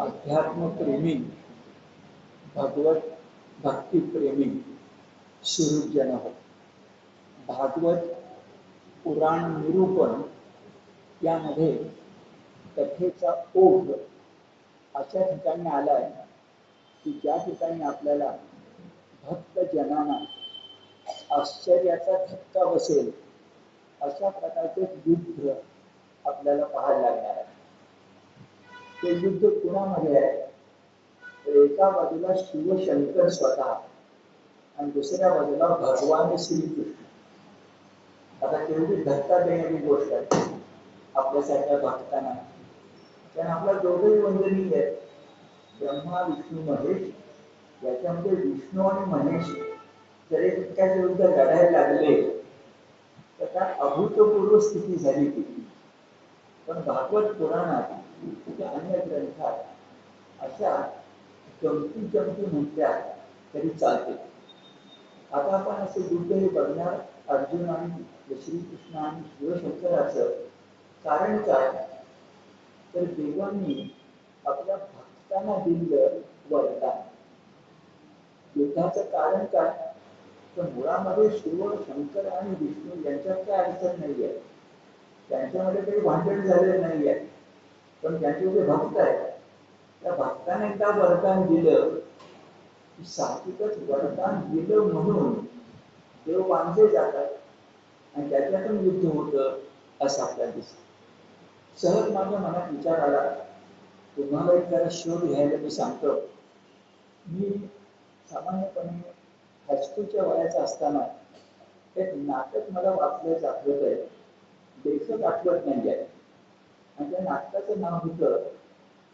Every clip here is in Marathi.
अध्यात्मप्रेमी, भगवत भक्तिप्रेमी सुहृदजन हो. भागवत पुराण निरूपण यामध्ये कथेचा ओघ अशा ठिकाणी आलाय की ज्या ठिकाणी आपल्याला भक्तजनांना आश्चर्याचा धक्का बसेल अशा प्रकारचे युद्ध आपल्याला पाहायला लागणार आहे. ते युद्ध कुणामध्ये आहे? तर एका बाजूला शिवशंकर स्वतः आणि दुसऱ्या बाजूला भगवान श्रीकृष्ण. आता केवढी धक्का देणारी गोष्ट आहे आपल्यासारख्या भक्तांना. कारण आपल्या दोघेही वंदनीय आहेत, ब्रह्मा विष्णू महेश. याच्यामध्ये विष्णू आणि महेश जर एकमेकांच्या विरुद्ध लढायला लागले तर काय अभूतपूर्व स्थिती झाली ती. पण भागवत पुराणात त्या अन्य ग्रंथात अशा गमती जमती म्हटल्या तरी चालते. आता आपण असे युद्ध हे बघणार अर्जुन आणि श्रीकृष्ण आणि शिवशंकराचं. कारण काय? तर देवांनी आपल्या भक्तांना दिलेलं वरदान. युद्धाचं कारण काय? तर मुळामध्ये शिव शंकर आणि विष्णू यांच्यात काय अडचण नाही आहे, त्यांच्यामध्ये काही भांडण झालेलं नाही आहे. पण त्यांचे जे भक्त आहेत त्या भक्ताने एकदा वरदान दिलं, साहजिकच वरदान दिलं म्हणून देव बांधले जातात आणि त्याच्यातून युद्ध होतं असं आपल्याला दिसतं. सहज माझ्या मनात विचार आला, तुम्हाला एक जरा शोध घ्यायला मी सांगतो. मी सामान्यपणे हायस्कूलच्या वयाचा असताना एक नाटक मला वाचल्याचं आठवत आहे. लेखक आठवत नाही आहे आणि त्या नाटकाचं नाव होतं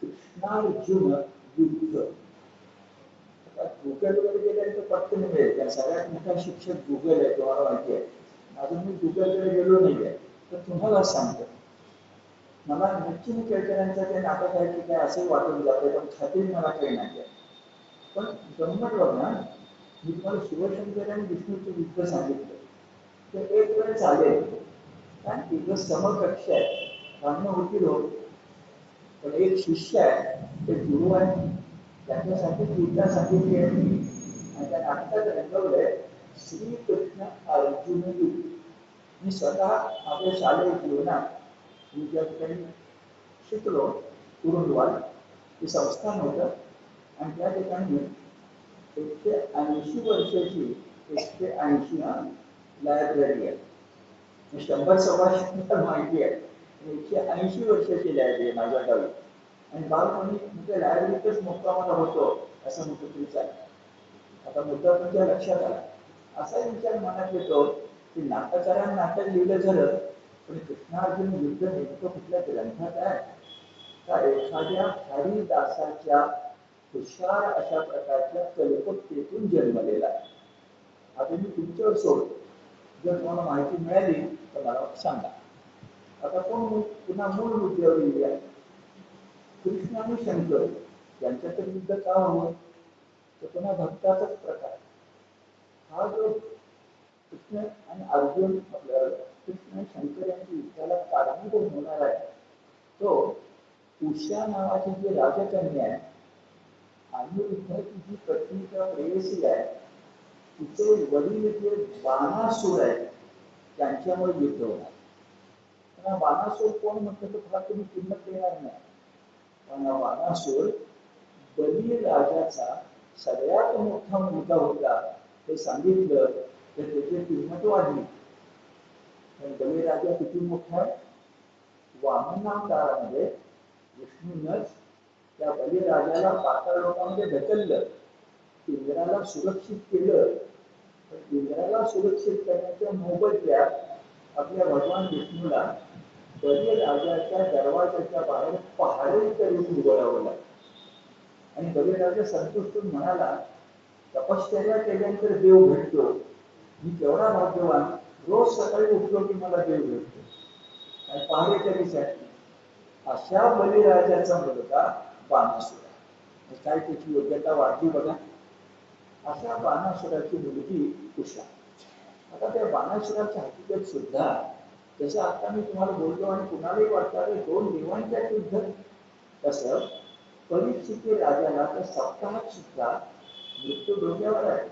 कृष्णार्जुन युद्ध. गुगल वर गेल्यानंतर पटकन मिळेल, त्या सगळ्यात मोठा शिक्षक गुगल आहे, तुम्हाला माहिती आहे. अजून मी गुगलकडे गेलो नाही आहे, तर तुम्हाला सांगतो. मला निश्चित केळकरांचं ते नाटक आहे की काय असंही वाटून जातं, पण खात्री मला काही नाही आहे. पण गंमत बघा, मी तुम्हाला शिवशंकर आणि विष्णूचं युद्ध सांगितलं तर एक वेळ चालेल, कारण तिथं समकक्ष आहे, भांडणं होतील होत. पण एक शिष्य आहे, ते गुरु आहे, त्याच्यासाठी गीता सांगितली आहे आणि त्या नाटकात रंगवलंय श्रीकृष्ण अर्जुन युद्ध. मी स्वतः आपल्या शालेय जीवनात मी ज्या ठिकाणी शिकलो कुरुंदवाड हे संस्थान होतं आणि त्या ठिकाणी 180 वर्षाची 180 लायब्ररी आहे. 100-125 माहिती आहे. 180 वर्षाची लायब्ररी माझ्या गावी. आणि बालपणी तुमच्या लायब्ररीतच मुक्कामाला होतो असं म्हटलं तरी चालेल. आता मुद्दा तुमच्या लक्षात आला. असा विचार मनात येतो की नाटककारांना नाटक लिहिलं झालं, पण कृष्णार्जुन युद्ध नेमकं कुठल्या ग्रंथात आहे का एखाद्या हरिदासाच्या हुशार अशा प्रकारच्या कल्पकतेतून जन्मलेला आहे. आता मी तुमच्यावर सोडतो, जर तुम्हाला माहिती मिळाली तर मला सांगा. आता कोण पुन्हा मूळ मुद्द्यावर येऊया. कृष्ण आणि शंकर यांच्यात युद्ध का हवं? तर पुन्हा भक्ताचाच प्रकार. हा जो कृष्ण आणि अर्जुन आपल्या कृष्ण आणि शंकर यांच्या युद्धाला कारणीभूत होणार आहे तो उषा नावाची जी राजकन्या आहे, अनिरुद्धाची जी पत्नीचा प्रेयसी आहे, तिचे वडील जे बाणासूर आहेत त्यांच्यामुळे युद्ध होणार. पण बाणासूर कोण म्हटलं तर फार तुम्ही किंमत देणार नाही. पण बाणासूर बलिराजाचा सगळ्यात मोठा मुलगा होता हे सांगितलं तर त्याची किंमत वाढली. पण बलिराजा किती मोठा आहे? वामनावतारामध्ये विष्णूनच त्या बलिराजाला पाताळ लोकांमध्ये ढकललं, इंद्राला सुरक्षित केलं. पण इंद्राला सुरक्षित करण्याच्या मोबदल्यात आपल्या भगवान विष्णूला बलिराजाच्या दरवाजाच्या बाहेर पहारे करून उभं लागलं. आणि बलिराजा संतुष्ट म्हणाला, तपश्चर्या केल्यानंतर देव भेटतो, मी केवढा भाग्यवान, रोज सकाळी उठलो की मला देव भेटतो आणि पहारे कधीसाठी. अशा बलिराजाचा मुलगा बाणासुर. काय त्याची योग्यता वाढली बघा. अशा बाणासुराची मुलगी उषा. आता त्या बाणासुराच्या हकीकत सुद्धा जसं आता मी तुम्हाला बोललो आणि कुणालाही वाटतं दोन देवांच्या युद्ध कसं परीक्षिती राजाला तर सप्ताहात सुद्धा मृत्यू डोक्यावर आहे.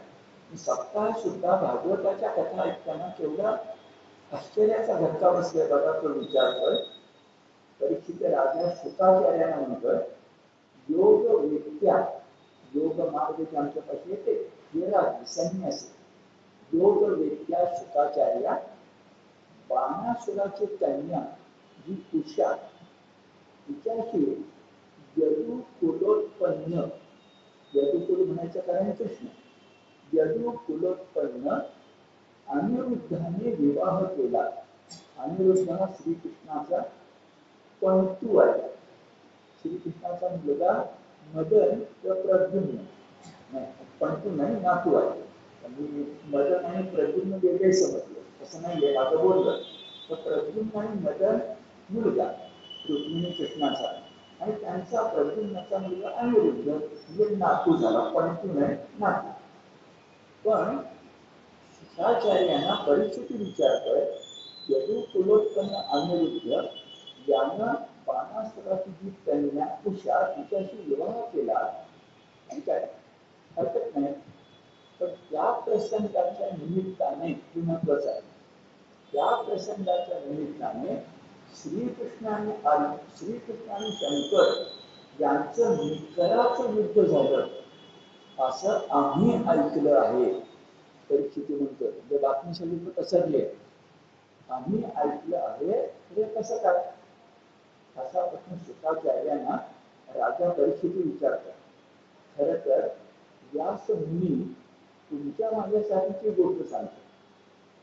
सप्ताहात सुद्धा भागवताच्या कथा ऐकताना केवढा आश्चर्याचा धक्का बसलाय बघा. तो विचारतोय, परीक्षित राजा शुकाचार्यांना म्हणतोय, योग वेत्या, योग मार्ग जे आमच्यापाशी येते, वेराग संन्यासी, योग वेत्या शुकाचार्या बाणासुराची कन्या जी उषा, तिच्याशी यदुकुलोत्पन्न, यदुकुल म्हणायचं कारण कृष्ण, यदुकुलोत्पन्न अनिरुद्धाने विवाह केला. अनिरुद्ध हा श्रीकृष्णाचा पंतू आहे. श्रीकृष्णाचा मुलगा मदन व प्रद्युम्न, पंतू नाही, नातू आहे. मी मदन आणि प्रद्युम्न वेगळे समजले, असं नाहीये, माझं बोललं तर प्रद्युम्न आणि मदन मुलगा रुक्मिणी कृष्णाचा, आणि त्यांचा प्रद्युम्नाचा मुलगा अनिरुद्ध, म्हणजे नातू झाला, पंतू नाही, नातू. पण शुकाचार्यांना परिस्थिती विचारतोय, यदुकुलोत्पन्न अनिरुद्ध यानं बाणासुराची जी कन्या उषा तिच्याशी विवाह केला, आणि काय हरकत नाही. पण त्या प्रसंगाच्या निमित्ताने, हे महत्वाचं आहे, त्या प्रसंगाच्या निमित्ताने श्रीकृष्ण आणि शंकर यांचं निकराचं युद्ध झालं असं आम्ही ऐकलं आहे. परिस्थिती म्हणतो, म्हणजे बातमी सगळी पसरली, आम्ही ऐकलं आहे, हे कसं काय, असा प्रश्न शुकाचार्यांना राजा परिस्थिती विचारतात. खर तर व्यास मुनी तुमच्या माझ्यासाठीची गोष्ट सांगतो.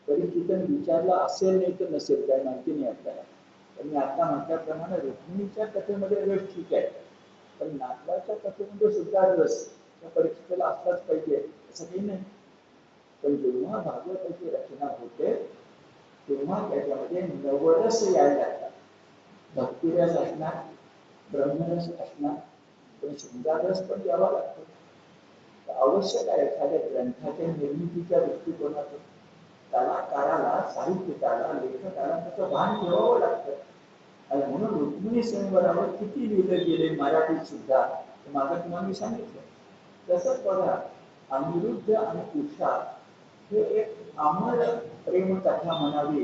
परिस्थितीने विचारला असेल, नाही तर नसेल, काय माहिती नाही आपल्याला. पण मी आता म्हटल्याप्रमाणे रुक्मिणीच्या कथेमध्ये रस ठीक आहे, पण नातवाच्या कथेमध्ये सुद्धा रस त्या परिस्थितीला असलाच पाहिजे असं काही नाही. पण जेव्हा भागवताची रचना होते तेव्हा त्याच्यामध्ये नवरस यायला लागतात. भक्तिरस असणार, ब्रह्मरस असणार, पण शृंगारस पण द्यावा लागतो. आवश्यक आहे एखाद्या ग्रंथाच्या निर्मितीच्या दृष्टिकोनातून कलाकाराला, साहित्यकाराला, लेखकाला त्याचं भान ठेवावं लागतं. आणि म्हणून रुक्मिणी स्वयंवरावर किती लिहिलं गेले मराठीत सुद्धा, मागं तुम्हाला मी सांगितलं. तसंच बघा, अनिरुद्ध आणि उषा हे एक अमर प्रेमकथा म्हणावी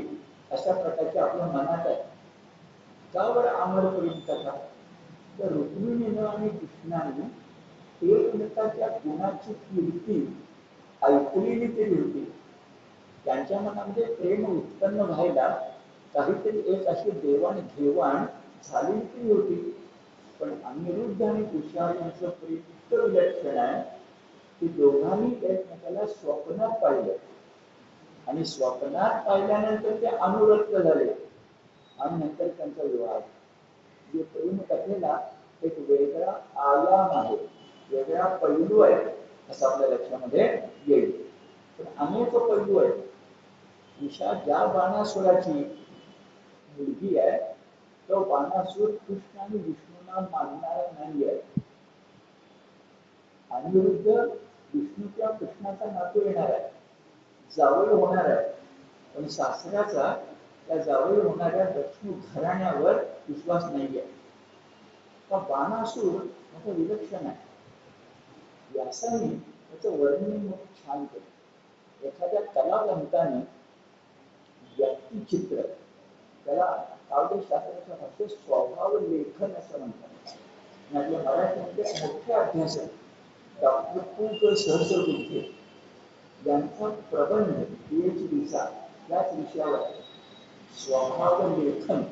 अशा प्रकारचे आपल्या मनात आहे. का बरं अमर प्रेमकथा? तर रुक्मिणीनं आणि कृष्णाने एकमेकाच्या गुणाची कीर्ती ऐकलेली तरी होती. त्यांच्या मनामध्ये प्रेम उत्पन्न व्हायला काहीतरी एक अशी देवाणघेवाण झालेली तरी होती. पण अनिरुद्ध आणि उषा यांचं प्रेम इतकं विलक्षण आहे की दोघांनी एकमेकाला स्वप्नात पाहिलं, आणि स्वप्नात पाहिल्यानंतर ते अनुरक्त झाले, आणि नंतर त्यांचा विवाह. जे प्रेम कथेला एक वेगळा आयाम आहे, वेगळा पैलू आहे असं आपल्या लक्षामध्ये येईल. पण अनेक पैलू आहेत. उषा ज्या बाणासुराची मुलगी आहे तो बाणासूर कृष्ण आणि विष्णूंना मानणारा नाही आहे. अनिरुद्ध विष्णूच्या कृष्णाचा नातू येणार आहे, जावई होणार आहे, पण सासऱ्याचा त्या जावई होणाऱ्या दक्षिण घराण्यावर विश्वास नाही आहे. बाणासूर मोठं विलक्षण आहे. व्यासाने त्याचं वर्णन छान केलं. एखाद्या कलावंताने व्यक्तिचित्र, त्याला काव्यशास्त्राच्या भाषेत स्वभाव लेखन असं म्हणतात. आपल्या मराठीमध्ये मोठे अभ्यास आहे. डॉक्टर पु. सहस्रबुद्धे यांचा प्रबंध PhDचा याच विषयावर स्वभाव लेखन.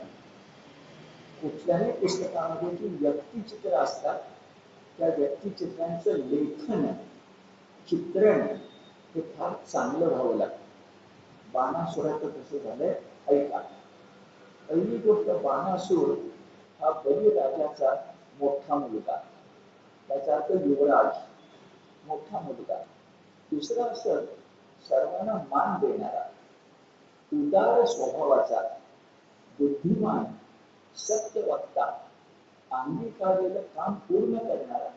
कुठल्याही पुस्तकामध्ये जी व्यक्तिचित्र असतात त्या व्यक्तिचित्रांचं लेखन, चित्रण हे फार चांगलं व्हावं लागतं. बाणासुराचं कसं झालंय ऐका. पहिली गोष्ट, बाणासूर हा बलिराजाचा मोठा मुलगा, त्याचा अर्थ युवराज, मोठा मुलगा. दुसरं असं, सर्वांना मान देणारा, उदार स्वभावाचा, बुद्धिमान, सत्यवक्ता, अंगीकारलेलं काम पूर्ण करणारा.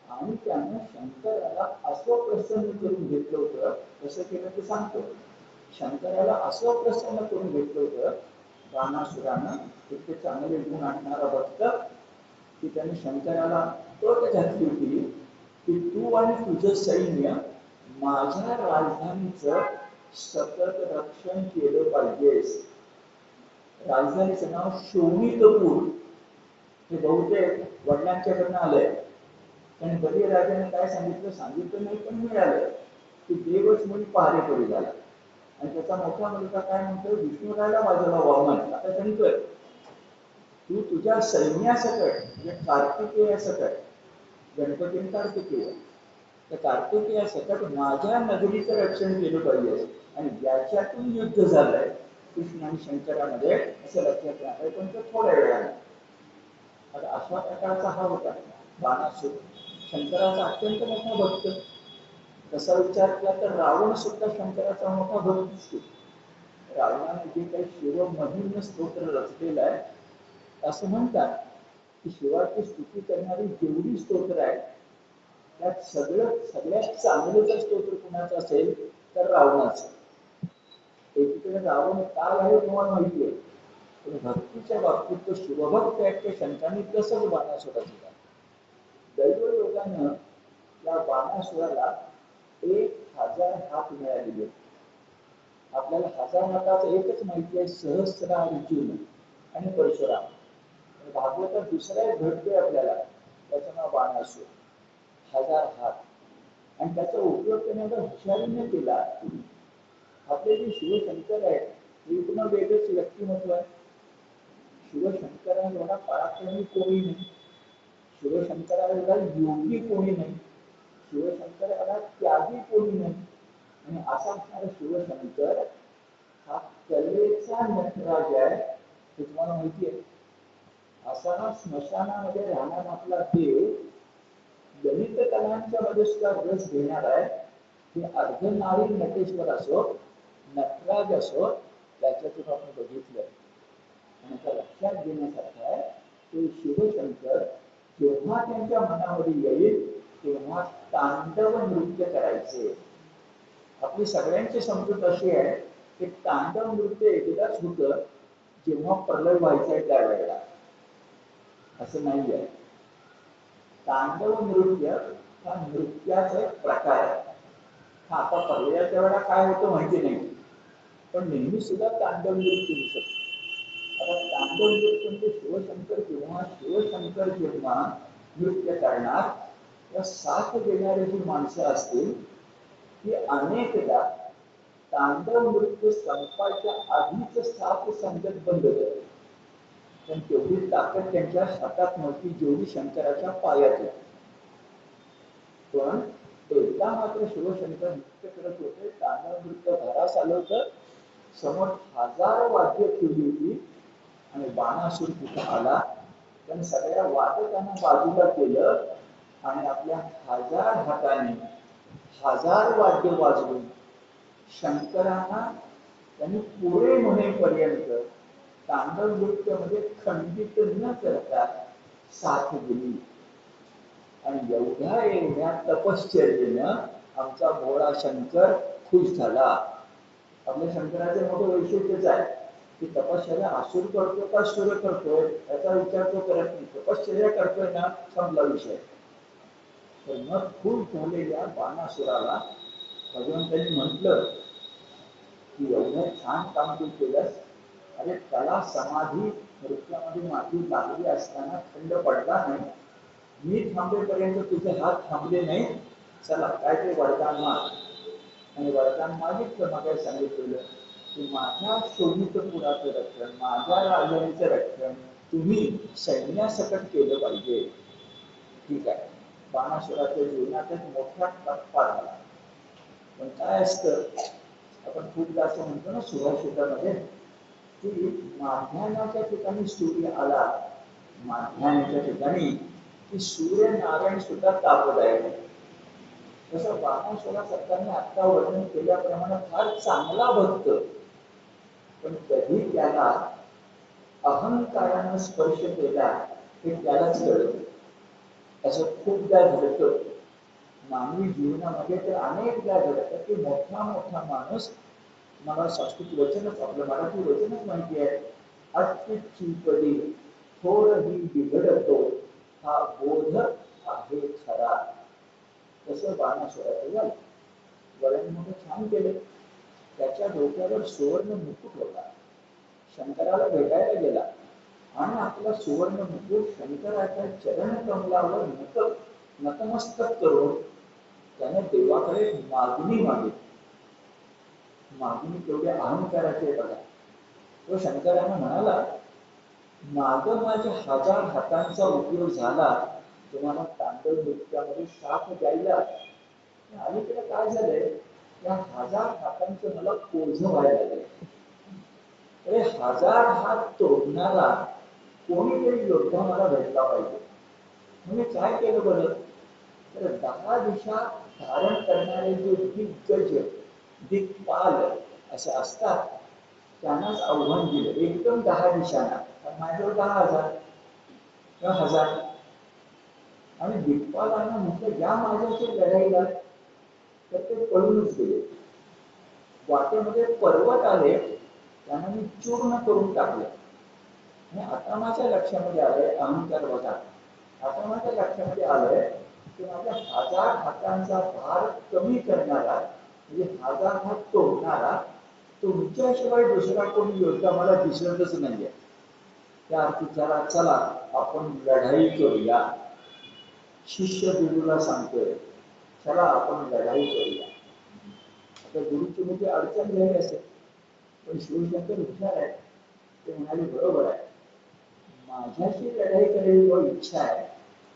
आणि त्यानं शंकराला असं प्रसन्न करून घेतलं होतं. कसं केलं ते सांगतो. शंकराला असं प्रसन्न करून घेतलं होतं बाणासुरानं, इतके चांगले गुण आणणारा भक्त की त्यांनी शंकराला अट घातली होती की तू आणि तुझं सैन्य माझ्या राजधानीचं सतत रक्षण केलं पाहिजेस. राजधानीचं नाव शोणितपूर. हे बहुतेक वडिलांच्याकडनं आलंय. आणि बलिराजाने काय सांगितलं नाही, पण मिळालं की देवच म्हणून पहारेकरी झाला. आणि त्याचा मोठा मुलगा काय म्हणतो, विष्णुरायला बाजूला वामन. आता शंकर, तू तुझ्या सैन्यासकट म्हणजे कार्तिकेय सकट, गणपती कार्तिकेय, त्या कार्तिकेय सकट माझ्या नगरीचं रक्षण केलं पाहिजे. आणि ज्याच्यातून युद्ध झालंय कृष्ण आणि शंकरामध्ये असं लक्षात राहतंय, पण तो थोड्या वेळाने. आता अशा प्रकारचा हा होता बाणासूर, शंकराचा अत्यंत मोठा भक्त. तसा विचार केला तर रावण सुद्धा शंकराचा मोठा भक्त असतो. रावणाने जे काही शिव महिम्न स्तोत्र रचलेलं आहे, असं म्हणतात की शिवाची स्तुती करणारी जेवढी स्तोत्र आहेत त्यात सगळ्यात चांगलं जर स्तोत्र कुणाचं असेल तर रावणाचं. एकीकडे रावण काय आहे तुम्हाला माहिती आहे, पण भक्तीच्या बाबतीत तो शिवभक्त आहे ते शंकराने तसंच बाणासुराचं केलं. दैवयोगानं या बाणासुराला 1000 हात मिळालेले. आपल्याला 1000 हाताचं एकच माहिती आहे, सहस्रार्जुन आणि परशुराम. भागवतात दुसरा एक घडतोय आपल्याला, त्याचं नाव बाणासूर. 1000 हात. आणि त्याचा उपयोग त्याने एवढा हुशारीने केला. आपले जे शिवशंकर आहेत हे पुन्हा वेगळंच व्यक्तिमत्व आहे. शिवशंकरांना एवढा पराक्रमी कोणी नाही, शिवशंकराला योगी कोणी नाही, शिवशंकराला त्यागी कोणी नाही. आणि असा असणारा शिवशंकर हा कलेचा नटराज आहे, हे तुम्हाला माहिती आहे. असा स्मशानामध्ये राहणारा आपला देव गणित कलांच्या मध्ये सुद्धा रस घेणार आहे. हे अर्धनारी नटेश्वर असो, नटराज असो, त्याच्यातून आपण बघितलं. आणि त्या लक्षात घेण्यासारखं आहे की शिवशंकर जेव्हा त्यांच्या मनामध्ये येईल तेव्हा तांडव नृत्य करायचे. आपली सगळ्यांची समजूत अशी आहे की तांडव नृत्य एकदाच होतं जेव्हा प्रलय व्हायचा त्यावेळेला. असं नाही आहे. तांडव नृत्य हा नृत्याचा एक प्रकार आहे. हा आता प्रलयाच्या वेळेला काय होतं माहिती नाही, पण नेहमी सुद्धा तांडव नृत्य होऊ शकतो. आता तांडव नृत्य म्हणजे शिवशंकर जेव्हा नृत्य करणार, या साथ देणारी जी माणसं असतील ती अनेकदा तांडव नृत्य संपायच्या आधीच साथ संगत बंद करते. पण तेवढी ताकद त्यांच्या हातात नव्हती जेवढी शंकराच्या पायात होती. पण एकदा मात्र शिवशंकर नृत्य करत होते, तांडव नृत्य भरास आलं होतं, समोर 1000 वाद्य ठेवली होती आणि बाणासूर तिथं आला. पण सगळ्या वादकांना बाजूला केलं आणि आपल्या 1000 हाताने 1000 वाद्य वाजवून शंकरांना त्यांनी पुढे म्हणेपर्यंत तांडव नृत्यामध्ये खंडित न करता साथ दिली. आणि एवढ्या तपश्चर्येनं आमचा भोळा शंकर खुश झाला. आपल्या शंकराचे मोठं वैशिष्ट्यच आहे की तपश्चर्या असुर करतो का सूर्य करतोय याचा विचार तो करत नाही. तपश्चर्या करतोय ना, संपला विषय. तर मग खुश झालेल्या बाणासुराला भगवंतांनी म्हटलं की एवढं छान काम तू केलंस, अरे त्याला समाधी नृत्यामध्ये माझी लागली असताना खंड पडला नाही, मी थांबेपर्यंत तुझे हात थांबले नाही, चला काय ते वरदान माग. आणि वरदान मागितलं. मग सांगितलेलं की माझ्या शोणितपुराचं रक्षण, माझ्या राजधानीचं रक्षण तुम्ही सैन्यासकट केलं पाहिजे. ठीक आहे, बाणासुराच्या जीवनात एक मोठा टप्पा झाला. पण काय असतं, आपण खूपदा असं म्हणतो ना सुभाषितामध्ये की माध्यान्हाच्या ठिकाणी सूर्य आला, माध्यान्हाच्या ठिकाणी की सूर्यनारायण सुद्धा तापदायक आहे. जसं बाणासुरा सरकारने आता वर्णन केल्याप्रमाणे फार चांगला भक्त, पण कधी त्याला अहंकारानं स्पर्श केला हे त्यालाच कळत. असं खूपदा घडतं मानवी जीवनामध्ये. तर अनेकदा घडतं की मोठा माणूस, मला संस्कृत वचनच आपलं मराठी वचनच माहिती आहे, अति चिंपडी थोडही बिघडतो हा बोध आहे खरा. तसं बाणासुराचं झालं. वळण मोठं छान केलं. त्याच्या डोक्यावर सुवर्ण मुकुट होता. शंकराला भेटायला गेला आणि आपला सुवर्ण मुकुट शंकराच्या चरण कमलावर नतमस्तक करून त्याने देवाकडे मागणी मागितली. मागणी तेवढ्या अहंकाराची आहे बघा. तो शंकराने म्हणाला, माग माझ्या 1000 हातांचा उपयोग झाला तुम्हाला तांडव नृत्यामध्ये साथ द्यायला. अलीकडे काय झालंय, या 1000 हातांचं मला ओझं व्हायला लागलंय. अरे 1000 हात तोडणारा कोणीतरी योद्धा मला भेटला पाहिजे. म्हणजे काय केलं बरं, तर 10 दिशा धारण करणारे जे दिग्गज दिग्पाल असे असतात त्यांनाच आव्हान दिलं, एकदम 10 दिशांना. माझ्यावर 10,000 किंवा 1000. आणि दिग्पालांना म्हटलं या माझ्याशी लढाईला, तर ते पळूनच गेले. वाटेमध्ये पर्वत आले, त्यांना मी चूर्ण करून टाकले. आणि आता माझ्या लक्षामध्ये आलंय, अहंकार बघा, आता माझ्या लक्षामध्ये आलंय की माझ्या 1000 हातांचा भार कमी करणारा, म्हणजे 1000 हात तोडणारा तुमच्याशिवाय दुसरा कोणी योद्धा मला दिसतच नाहीये. त्या अर्थी चला आपण लढाई करूया. शिष्य गुरुला सांगतोय, चला आपण लढाई करूया. आता गुरुची मोठी अडचण झाली असेल, पण शिवशंकर हुशार आहे. ते म्हणाले, बरोबर आहे, माझ्याशी लढाई करायची इच्छा आहे,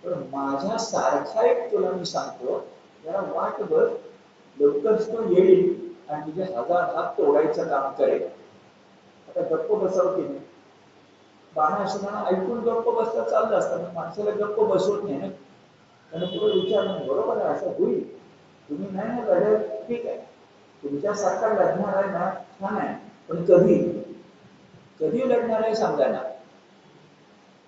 पण माझ्या सारखा एक तुला मी सांगतो, जरा वाट बघ, लवकरच तो येईल आणि तुझे 1000 हात तोडायचं काम करेल. आता गप्प बसव की नाही. बाणासुरांना ऐकून गप्प बसता चाललं असतं, पण माणसाला गप्प बसवत नाही ना. त्याने पुढे विचारलं, बरोबर आहे, असं होईल, तुम्ही नाही ना लढाई, ठीक आहे, तुमच्यासारखा लढणार आहे ना, छान आहे, पण कधी कधी लढणार आहे सांगा ना.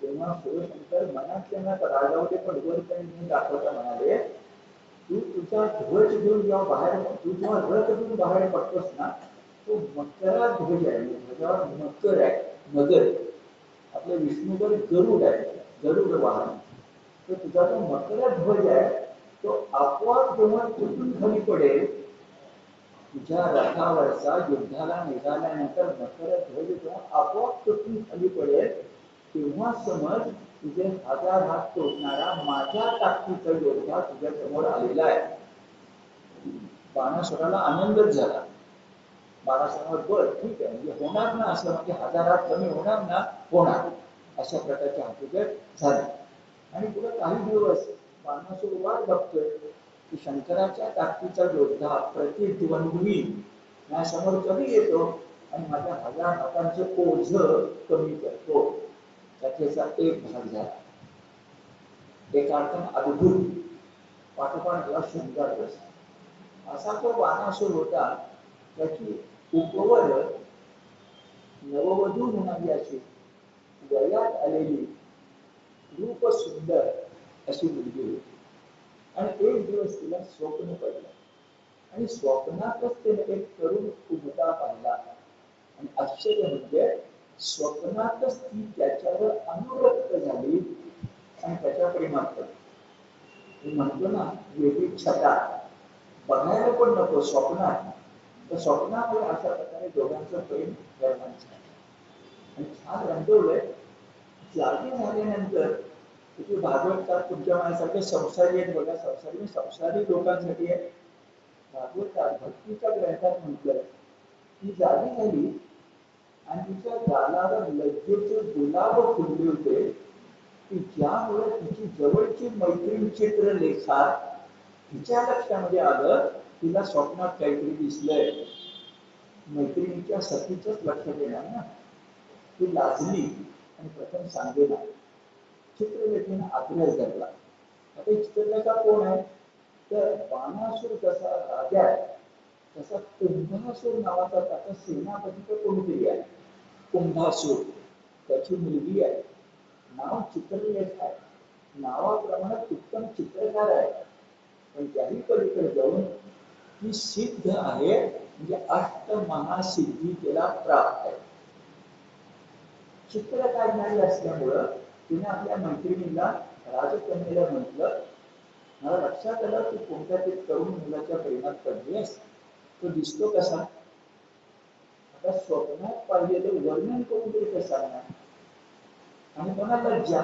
तेव्हा शिवशंकर मनातल्या मनात रागावले, पण वर त्यांनी दाखवता म्हणाले, तू तुझा ध्वज घेऊन जेव्हा बाहेर, तू जेव्हा रथ घेऊन बाहेर पडतोस ना, तो मकरा ध्वज आहे, ध्वजावर मकर आहे, मगर. आपल्या विष्णूवर गरुड आहे, गरुड वाहन. तर तुझा जो मकर ध्वज आहे, तो आपोआप जेव्हा तुटून खाली पडेल, तुझ्या रथावरचा युद्धाला निघाल्यानंतर मकर ध्वज जेव्हा आपोआप तुटून खाली पडेल, तेव्हा समज तुझे 1000 हात तोडणारा माझ्या ताकदीचा योद्धा तुझ्या समोर आलेला आहे. बाणासुराला आनंदच झाला. बाणासुरावर बरं ठीक आहे, म्हणजे होणार ना असं, म्हणजे 1000 हात कमी होणार ना, होणार, अशा प्रकारचे हकीकत झाले. आणि पुढे काही दिवस बाणासुर वाट बघतोय की शंकराच्या ताकदीचा योद्धा प्रतिद्वंद्वी माझ्यासमोर कधी येतो आणि माझ्या 1000 हातांचं ओझं कमी करतो. त्याचा एक भाग झाला. एक अर्थानं अद्भुत, पाठोपाठला शंकर बसला. असा तो बाणासुर होता, त्याची उपवर नववधू म्हणावी अशी वयात आलेली रूप सुंदर अशी मुलगी होती. आणि एक दिवस तिला स्वप्न पडलं आणि स्वप्नातच तिने एक तरुण उभता पाहिला. आणि आश्चर्य म्हणजे स्वप्नातच ती त्याच्यावर अनुरक्त झाली आणि त्याच्या प्रेमात पडली. म्हणतो ना, वेगळी छटा, बघायला पण नको स्वप्नात, तर स्वप्नामध्ये अशा प्रकारे दोघांचं प्रेम निर्माण झालं आणि छान रंगवलंय. जागी झाल्यानंतर तिथे भागवतात तुमच्या माझ्यासारखे संसारी आहेत बघा, संसारी लोकांसाठी आहे. भागवतात भक्तीच्या ग्रंथात म्हटलंय, ती जागी झाली आणि तिच्या गालावर लज्जेचे गुलाब फुलले होते, की ज्यामुळे तिची जवळची मैत्रीण चित्रलेखा तिच्या लक्षामध्ये आलं, तिला स्वप्नात काहीतरी दिसलंय. मैत्रिणीच्या सतीचंच लक्षात येणार ना. ती लाजली आणि प्रथम सांगेना. चित्रलेखेनं आग्रह धरला. आता चित्रलेखा कोण आहे, तर बाणासुर जसा राजा आहे तसा कुंभासुर नावाचा त्याचा सेनापती कोणीतरी आहे. कुंभासुर त्याची मुलगी आहे, नाव चित्रलेखा आहे. नावाप्रमाणे उत्तम चित्रकार आहे, पण त्याही पलीकडे जाऊन ती सिद्ध आहे, म्हणजे अष्टमहासिद्धी तिला प्राप्त आहे. चित्र काढणारी असल्यामुळं तिने आपल्या मैत्रिणीला राजकन्येला म्हटलं, मला लक्षात आलं की कोणत्या तरी तरुण मुलाच्या प्रेमात पडलीस. तो दिसतो कसा? आता स्वप्नात पाहिलेलं वर्णन करून तरी कसं सांगणार? आणि मला लज्जा,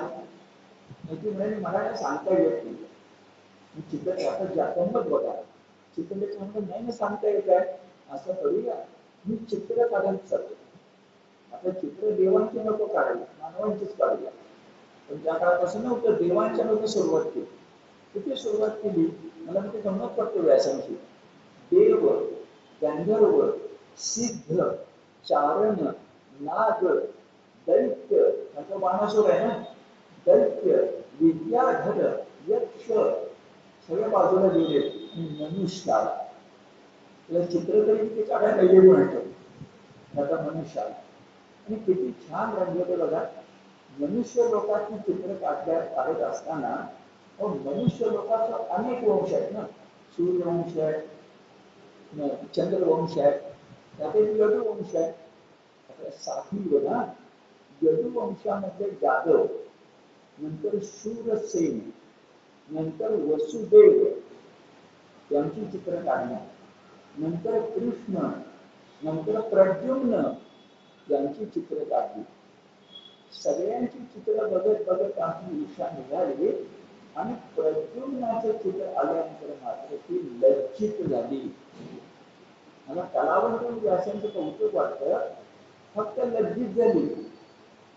ती म्हणाली मला काय सांगता येत नाही. मी चित्र आता गंमत बघा, चित्रलेखा म्हणून नाही ना सांगता येत आहे. असं करूया, मी चित्र काढायला चालतो. आता चित्र देवांची नको काढायला, मानवांचीच काढूया. पण त्या काळापासून नव्हतं, देवांच्या नको सुरुवात केली. किती सुरुवात केली? मला म्हणजे गंमत पडतो व्यासांची. देव, गंधर्व, सिद्ध, चारण, नाग, दैत्य, त्याचा बाणासूर आहे ना, दैत्य, विद्याधर, यक्ष सगळ्या बाजूला गेले आणि मनुष्य आला. त्याला चित्र तरी ते काढायला पाहिजे म्हणतो. त्याचा मनुष्य आला आणि किती छान रंगवते बघा. मनुष्य लोकांची चित्र काढत असताना मनुष्य लोकांचा अनेक वंश आहेत ना. सूर्यवंश आहे, चंद्रवंश आहे, त्यातील यदुवंश आहे. साधी बघा, यदुवंशामध्ये यादव, नंतर शूरसेन, नंतर वसुदेव यांची चित्र काढणे, नंतर कृष्ण, नंतर प्रद्युम्न यांची चित्र काढली. सगळ्यांची चित्र बघत बघत आमची इच्छा निघाली आणि प्रद्युम्नाचं चित्र आल्यानंतर मात्र ती लज्जित झाली. मला कलावंत व्यासांचं कौतुक वाटतं, फक्त लज्जित झाली.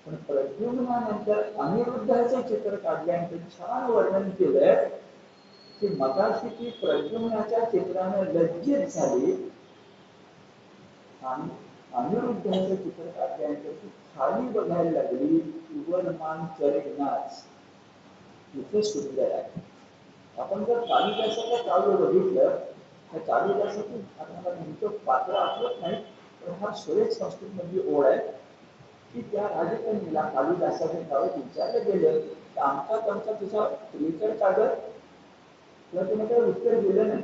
पण प्रद्युम्नानंतर अनिरुद्धाचं चित्र काढल्यानंतर छान वर्णन केलंय की मगाशी ती प्रद्युम्नाच्या चित्राने लज्जित झाली आणि अनिरुद्धाचं चित्र काढल्यानंतर ती खाली बघायला लागली, वर मान करे नाच. इथे सुंदर आहे. आपण जर कालिदासाचं काव्य बघितलं तर कालिदासाची आपल्याला नेमकं पात्र आठवत नाही, पण हा सुरेख संस्कृतमधली ओढ आहे की त्या राजकन्येला कालिदासाच्या काव्यात विचारलं गेलं तर आमचा तुझा प्रियकर कागद, तर तिने काही उत्तर दिलं नाही.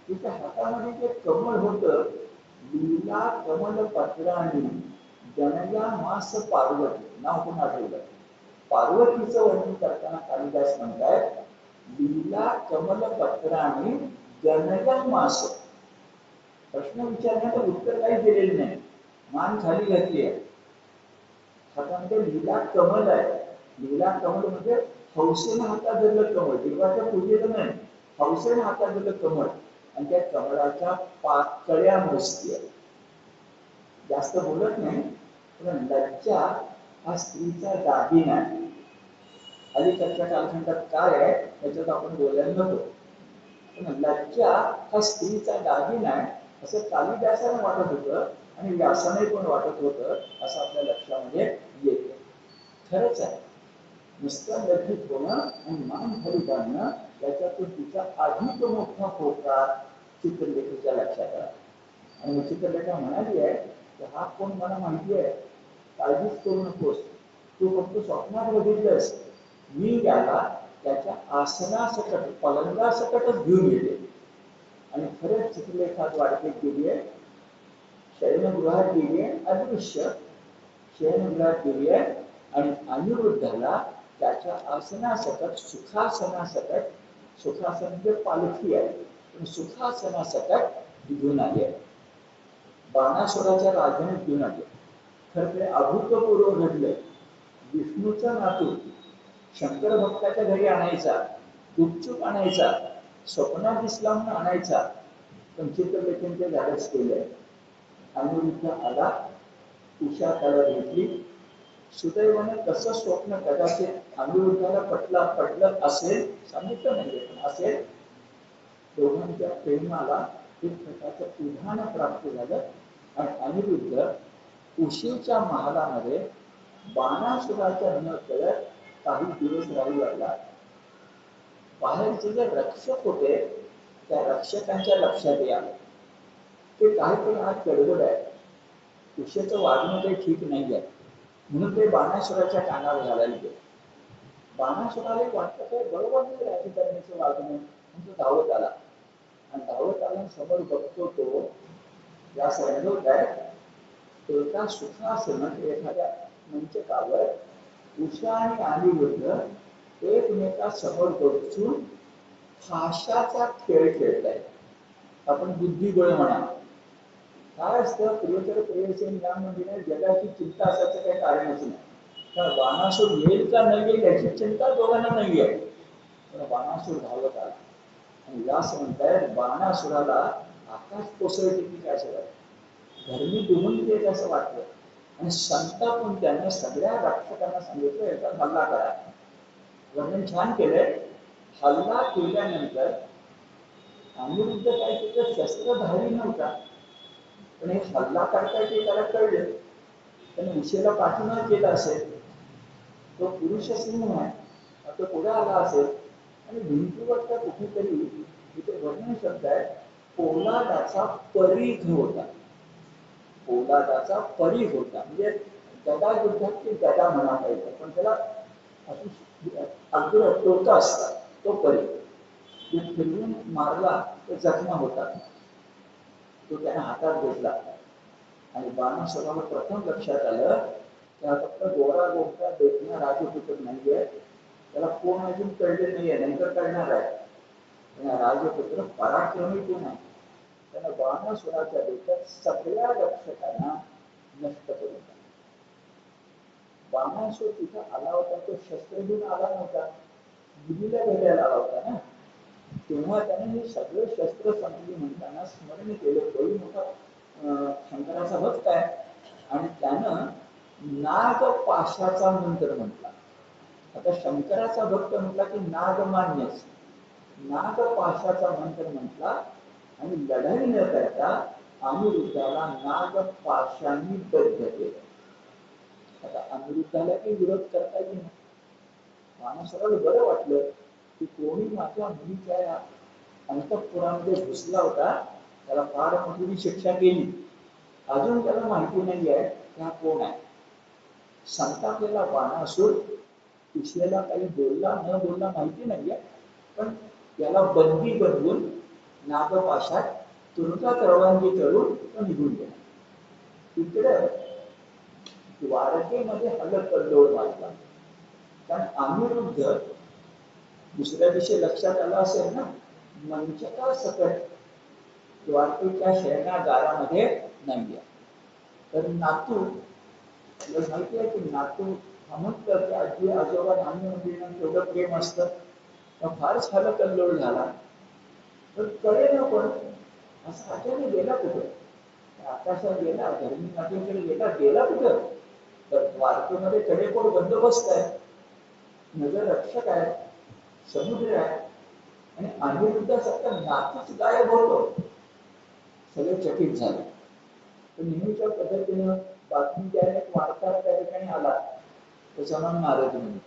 तिच्या हातामध्ये जे कमळ होतं, लीला कमल पत्राणी जनया मास पार्वती, नाव पण आठवलं. पार्वतीचं वर्णन करताना कालिदास म्हणतात, लीला कमल पत्राणी जनया मास. प्रश्न विचारण्याचं उत्तर काही दिलेलं नाही, मान खाली घातली आहे. हातामध्ये लीला कमल आहे. लीला कमल म्हणजे हौसेने हातात धरलं कमळ, देवाच्या पूजेला नाही, हौसेने हातात धरलं कमळ. आणि त्या कमळाच्या पाकळ्या मोजती आहे. जास्त बोलत नाही, पण लज्जा हा स्त्रीचा दागिना आहे. अलीकडच्या कालखंडात काय आहे त्याच्यात आपण बोलायला नको, पण लज्जा हा स्त्रीचा दागिना आहे असं कालिदासाने वाटत होतं आणि व्यासाने पण वाटत होतं, असं आपल्या लक्षामध्ये येतं. खरंच आहे, नुसतं लज्जित होणं आणि मान खाली घालणं याच्यातून तिचा अधिक मोठा होकार चित्रलेखीच्या लक्षात आला. आणि चित्रलेखा म्हणाली आहे की हा कोण मला माहिती आहे, काळजीच करू नकोस, तू फक्त स्वप्नात बघितलंस, मी याला त्याच्या आसनासकट पलंगासकटच घेऊन येते. आणि खरंच चित्रलेखाद्वारे केली आहे. शयनगृहात गेली आहे, अदृश्य शयनगृहात गेली आहे आणि अनिरुद्धाला त्याच्या आसनासकट, सुखासनासकट, सुखासन म्हणजे पालखी आहे, पण सुखासनासकट घेऊन आली आहे. बाणासुराच्या राजधानीत घेऊन आले. खरं ते अभूतपूर्व घडलं. विष्णूचा नातू शंकर भक्ताच्या घरी आणायचा, गुपचूप आणायचा, स्वप्नात दिसला म्हणून आणायचा, पण चित्रलेखांच्या झाडच केलंय. अनिरुद्ध आला, उषा त्याला भेटली. सुदैवाने कसं स्वप्न कदाचित अनिरुद्धाला पटलं असेल, सांगितलं नाही पण असेल. दोघांच्या प्रेमाला एक प्रकारचं उधाण प्राप्त झालं आणि अनिरुद्ध उशीच्या महालामध्ये बाणासुराच्या न कळत काही दिवस राहू लागला. बाहेरचे जे रक्षक होते त्या रक्षकांच्या लक्षात आलं ते काहीतरी आज गडबड आहे, उषेचं वागणं काही ठीक नाही आहे, म्हणून ते बाणासुराच्या कानावर घालायला गेले. बाणासुराला वाटतं काय बरोबर नाही राजकारण्याचं वागणं, म्हणजे धावत आला आणि धावत आला समोर बघतो तो या सांगत आहे एका सुखासनात एखाद्या मंचकावर उषा आणि अनिरुद्ध एकमेकासमोर बसून फाशाचा खेळ खेळतायत. आपण बुद्धिबळ म्हणा. काय असतं, प्रियकर प्रेयसी या म्हणजे जगाची चिंता असायचं काही कारणच नाही. कारण बाणासूर येईल का नाही येईल याची चिंता दोघांना नाही आहे. पण बाणासूर धावत आला आणि व्यास म्हणतायत बाणासुराला आकाश कोसळते की काय सगळं धर्मी डुबून येत असं वाटलं. आणि संतापून त्याने सगळ्या रक्षकांना सांगितलं याचा हल्ला करा. वर्णन छान केलंय. हल्ला केल्यानंतर अनिरुद्ध काय तिथं शस्त्रधारी नव्हता, पण हे हल्ला करता ते त्याला कळलं. त्याने उशिरा पाठीमाग केला असेल. तो पुरुष सिंह आहे, तो पुढे आला असेल आणि भिंतीवरचा कुठेतरी तिथे वर्णन शब्द आहे पोलादाचा परीघ होता. पोलादाचा परीघ होता म्हणजे गदा युद्धाची गदा म्हणा पाहिजे, पण त्याला अगदी टोका असतात तो परीघ. जे फिरवून मारला तो जखमा होता, तो त्याने हातात घेतला. आणि बाणासुराला प्रथम लक्षात आलं त्या फक्त गोरा गोरा देखण्या राजपुत्र नाहीये, त्याला कोण अजून कळले नाहीये, नंतर कळणार आहे. राजपुत्र पराक्रमी कोण आहे. त्यानं बाणासुराच्या डोक्यात सगळ्या रक्षकांना नष्ट करून टाकलं. बाणासुर तिथं आला होता, तो शस्त्र घेऊन आला नव्हता, मुलीला भेटायला आला होता ना. तेव्हा त्याने हे सगळे शस्त्र संपली म्हणताना स्मरण केलं. तोही मोठा शंकराचा भक्त आहे आणि त्यानं नागपाशाचा मंत्र म्हटला. आता शंकराचा भक्त म्हटला की नागमान्यच, नागपाशाचा मंत्र म्हटला आणि लढाई न करता अनिरुद्धाला नागपाशांनी बद्ध केलं. आता अनिरुद्धाला काही विरोध करता येईल ना. बाणासुराला बरं वाटलं की कोणी माझ्या मुलीच्या अंतःपुरामध्ये घुसला होता, त्याला फार मोठी शिक्षा केली. अजून त्याला माहिती नाही आहे की हा कोण आहे. संतापलेला बाणासूर उशियाला काही बोलला न बोलला माहिती नाहीये, पण त्याला बंदी बनवून नागपाशात तुरुंगात रवानगी करून तो निघून गेला. तिकडे द्वारकेमध्ये हल्लोळ माजला. कारण अनिरुद्ध दुसऱ्या दिवशी लक्षात आला असेल ना, मंचका सकट द्वारकेच्या शयनागारामध्ये नाहीये. तर नातू माहिती आहे की नातू म्हणतं की आजी आजोबा धान्य मंदिरांना तेवढं प्रेम असतं, फारच खाला कल्लोळ झाला. तर कळे ना पण असं अचानक गेला कुठं, आकाशात गेला, धर्मी नाट्याकडे गेला, गेला कुठं. तर द्वारकेमध्ये कडेकोट बंदोबस्त आहे, नगर रक्षक आहे, समुद्र आहे आणि अनिरुद्धासारखा नातूच गायब होतो. सगळे चकित झाले. तर नेहमीच्या पद्धतीनं बातमी द्यायला एक वार्ताहर त्या ठिकाणी आला, त्याचं नाव नारद मुनी.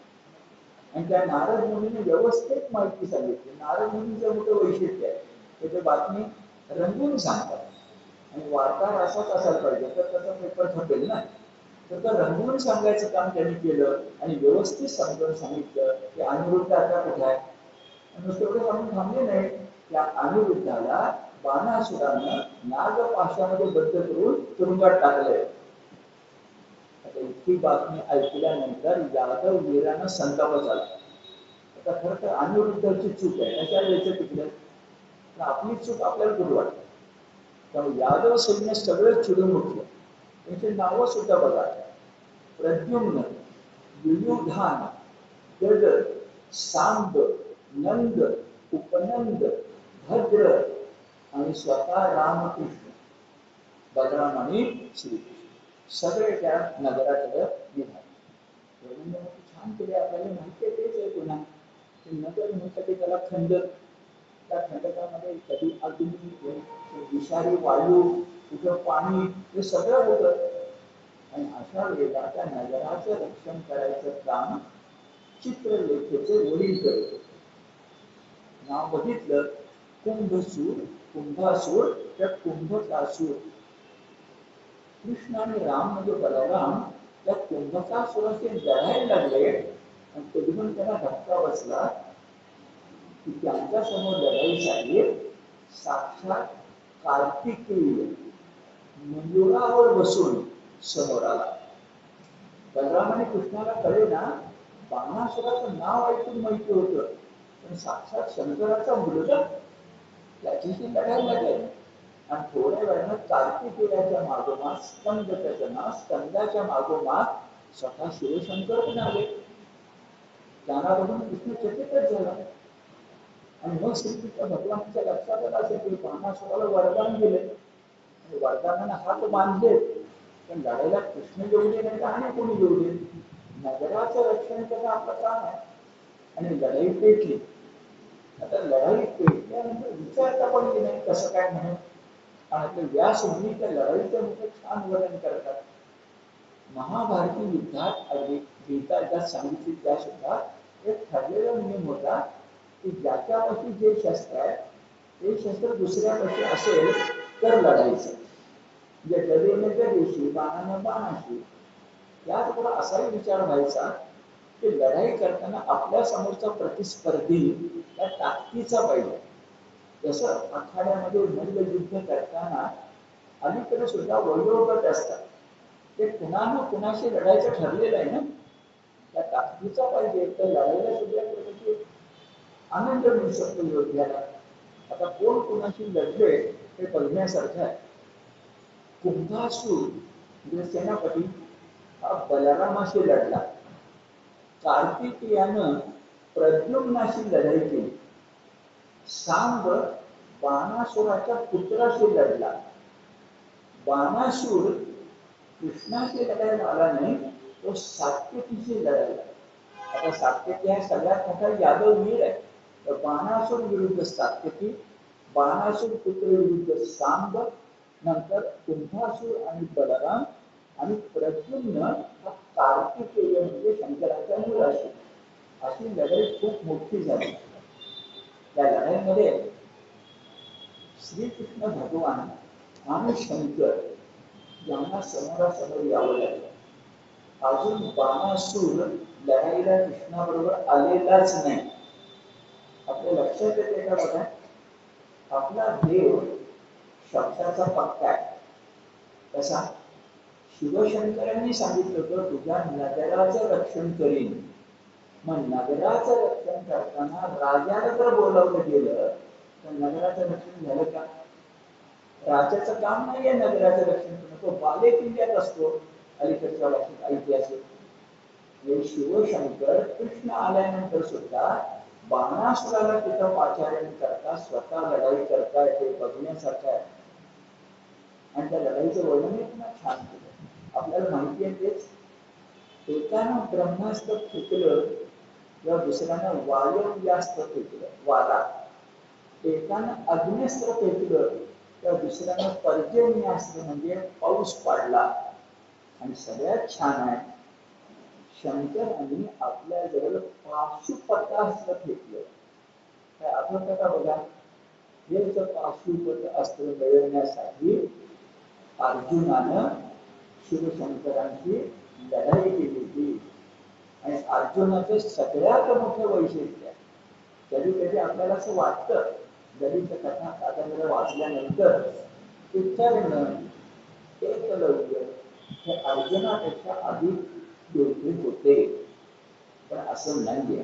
आणि त्या नारद मुनीने व्यवस्थित माहिती सांगितली. नारद मुनीचं मोठं वैशिष्ट्य आहे, त्याची बातमी रंगून सांगतात. आणि वार्ताहर असाच असायला पाहिजे, तर त्याचा पेपर छपेल ना. तर तो रंगवून सांगायचं काम त्यांनी केलं आणि व्यवस्थित समजावून सांगितलं की अनिरुद्ध आता कुठे आहे. नुसतं एवढं सांगून थांबले नाही, त्या अनिरुद्धाला बाणासुरानं नागपाशामध्ये बद्ध करून तुरुंगात टाकलंय. आता इतकी बातमी ऐकल्यानंतर यादव वीरानं संताप झाला. आता खरं तर अनिरुद्धाची चूक आहे, कशा वेळेचं तिकडे, तर आपली चूक आपल्याला कुठे वाटते. त्यामुळे यादव सैन्य सगळं चिडून उठलं. त्यांची नावं सुद्धा बघा, प्रद्युम्न, युयुधान, गद, सांब, नंद, उपनंद, भद्र आणि स्वतः रामकृष्ण, बलराम आणि श्रीकृष्ण सगळे त्या नगराकडे निघाले. छान केले, आपल्याला माहिती आहे तेच आहे. पुन्हा ते नगर म्हटलं की त्याला खंडक, त्या खंडकामध्ये कधी अग्नी, विषारी वायू, कुठं पाणी, हे सगळं होतं. आणि अशा वेळेला त्या नगराचं रक्षण करायचं काम चित्रलेखेचे वडील करत होते. नाव बघितलं कुंभसूर, कुंभासूर, त्या कुंभकासूर. कृष्ण आणि राम म्हणजे बलराम त्या कुंभकासुराचे लढायला लागले आणि तरीपण त्यांना धक्का बसला की त्यांच्या समोर लढाईसाठी साक्षात कार्तिकेय मयुरावर बसून समोर आला. बलराम आणि कृष्णाला कळे ना बाणासुराचं नाव ऐकून माहिती होतं, पण साक्षात शंकराचा मुलगा त्याच्याशी लढायला लागेल. आणि थोड्या वेळानं कार्तिकेयाच्या मागोमाग स्कंद त्याचं नाव, स्कंदाच्या मागोमाग स्वतः शिवशंकर पण आले. त्यांना बघून कृष्ण चकितच झाला. आणि मग श्रीकृष्ण भगवानाच्या लक्षात आलं असेल की बाणासुराला वरदान दिले, वरदानाने हात बांधले, पण लढायला कृष्ण येऊ दे नाही तर आणि कोणी येऊ दे, नगराचं रक्षण करणं आपलं काम आहे. आणि लढाई पेटली. आता लढाई पेटल्यानंतर विचारता पण की नाही कसं काय म्हणून. आणि आपले व्यास मुनी त्या लढाईचं मोठं छान वर्णन करतात. महाभारती युद्धात गीता युद्धात सांगितली त्या सुद्धा एक ठरलेला नियम होता की ज्याच्यापाशी जे शस्त्र आहे ते शस्त्र दुसऱ्यापाशी असेल तर लढायचं. म्हणजे गदेने गदेशी, बाणानं बाणाशी. त्याचबरोबर असाही विचार व्हायचा की लढाई करताना आपल्या समोरचा प्रतिस्पर्धी त्या ताकदीचा पाहिजे. जसं आखाड्यामध्ये मल्लयुद्ध करताना अलीकडे सुद्धा वयोगट असतात, ते कुणाला कुणाशी लढायचं ठरलेलं आहे ना, त्या ताकदीचा पाहिजे तर लढायला सुद्धा प्रकारची आनंद मिळू शकतो योद्ध्याला. आता कोण कुणाशी लढले हे बघण्यासारखं आहे. कुंभासूर म्हणजे सेनापती हा बलरामाशी लढला. कार्तिकेयानं प्रद्युम्नाशी लढाई केली. सांब बाणासुराच्या पुत्राशी लढला. बाणासूर कृष्णाशी लढायला आला नाही, तो सात्यकीशी लढायला. आता सात्यकी हा सगळ्यात मोठा यादव वीर आहे. तर बाणासूर विरुद्ध सात्यकी, बाणासूर पुत्र विरुद्ध सांब, नंतर कुंभासूर आणि बलराम, आणि प्रद्युम्न हा कार्तिकेय म्हणजे शंकराच्या मुलाशी. अशी लढाई खूप मोठी झाली. त्या लढाईमध्ये श्रीकृष्ण भगवान आणि शंकर यांना समोरासमोर यावं लागलं. अजून बाणासूर लढाईला कृष्णाबरोबर आलेलाच नाही. आपल्या लक्षात येते का बघा, आपला देव शब्दाचा पक्का आहे. कसा? शिवशंकरांनी सांगितलं होतं तुझ्या नगराचं रक्षण करीन. मग नगराचं रक्षण करताना राजाला जर बोलावलं गेलं तर नगराचं रक्षण झालं का? राजाचं काम नाहीये नगराचं रक्षण करणं, तो बाले किल्ल्यात असतो. अलीकडच्या वाचून ऐतिहासिक शिवशंकर कृष्ण आल्यानंतर सुद्धा बाणासुराला तिथं पाचारण करता, स्वतः लढाई करता येते, बघण्यासारखं आहे. आणि त्या लढाईचं वर्णनही पुन्हा छान केलं. आपल्याला माहिती आहे तेच, एकानं ब्रह्मास्त्र फेकलं किंवा दुसऱ्यानं वायव्यास्त्र फेकलं वारा, एकानं अग्न्यास्त्र फेकलं तर दुसऱ्यानं पर्जन्यास्त्र म्हणजे पाऊस पाडला. आणि सगळ्यात छान आहे, शंकरांनी आपल्या जवळ पाशुपतास्त्र फेकलं. काय आठवतं का बघा? हेच पाशुपत अस्त्र मिळवण्यासाठी अर्जुनानं शिवशंकरांची लढाई केली होती. आणि अर्जुनाचं सगळ्यात मोठं वैशिष्ट्य, कधी कधी आपल्याला असं वाटतं गरीब कथा कादंबऱ्या वाचल्यानंतर उच्चारण एकलव्य हे अर्जुनापेक्षा अधिक योग्य होते, पण असं नाहीये.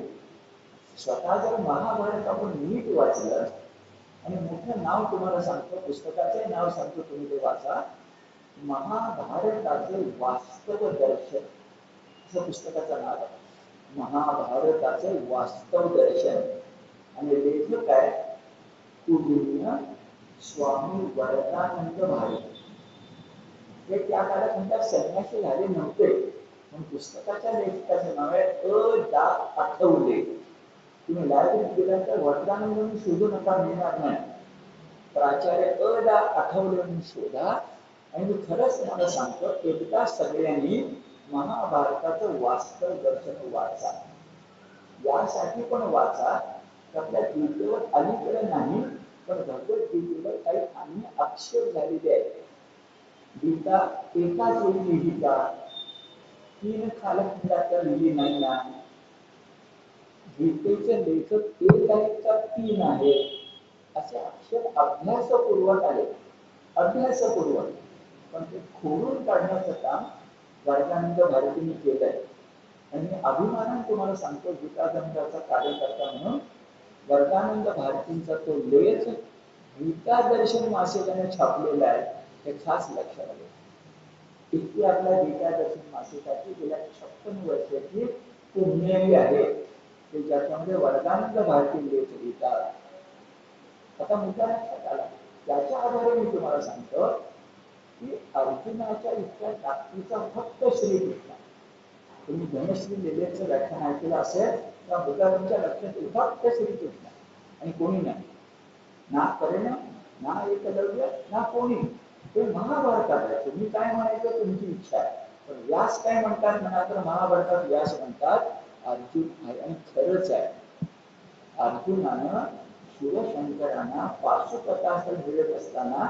स्वतः जर महाभारत आपण नीट वाचलं, आणि मोठं नाव तुम्हाला सांगतो, पुस्तकाचे नाव सांगतो, तुम्ही ते वाचा, महाभारताचे वास्तव दर्शन असं पुस्तकाचं नाव आहे. महाभारताचे वास्तव दर्शन. आणि लेखक आहे पूज्य स्वामी वरदानंद भारती. हे त्या काळात संन्यासी झाले नव्हते, पण पुस्तकाच्या लेखकाचं नाव आहे अ.दा. आठवले. तुम्ही लायब्ररीत गेल्यानंतर वरदानंद म्हणून शोधू नका, मिळणार नाही. प्राचार्य अ.दा. आठवले म्हणून शोधा. आणि मी खरंच तुम्हाला सांगतो, एकदा सगळ्यांनी महाभारताचं वास्तव दर्शन वाचा. यासाठी पण वाचा की आपल्या गीतेवर अलीकडे नाही, पण भगवद्गीतेवर काही अन्य आक्षेप झालेले आहेत. गीता एकाच वेळी लिहिली का? 3 कालखंडात लिहिली नाही ना. गीतेचे लेखक एक आहेत का 3 आहेत, असे आक्षेप अभ्यासपूर्वक आले. अभ्यासपूर्वक. पण ते खोडून काढण्याचं काम वरदानंद भारतीने केलंय. आणि अभिमानाने तुम्हाला सांगतो गीतादंडाचा कार्यकर्ता म्हणून वरदानंद भारतींचा तो लेख गीता दर्शन मासिकाने छापलेला आहे, हे खास लक्षात आले. इतकी आपल्या गीता दर्शन मासिकाची गेल्या 56 वर्षाची पुण्यवी आहे की ज्याच्यामध्ये वरदानंद भारती लेख लिहितात. आता मुद्दा लक्षात आला. त्याच्या आधारे मी तुम्हाला सांगतो की अर्जुनाच्या इतक्या ताकदीचा फक्त श्रीकृष्ण. तुम्ही धनश्री लेलेचं व्याख्यान ऐकलं असेल तर मुद्दा तुमच्या लक्षात येईल, फक्त श्रीकृष्ण आणि कोणी नाही. ना कर्ण, ना एकलव्य, ना कोणी. ते महाभारतात आहे. तुम्ही काय म्हणायचं तुमची इच्छा आहे. पण व्यास काय म्हणतात म्हणा तर महाभारतात व्यास म्हणतात अर्जुन आहे. आणि खरंच आहे, अर्जुनानं शिवशंकरांना पाशुपतास्त्र मिळत असताना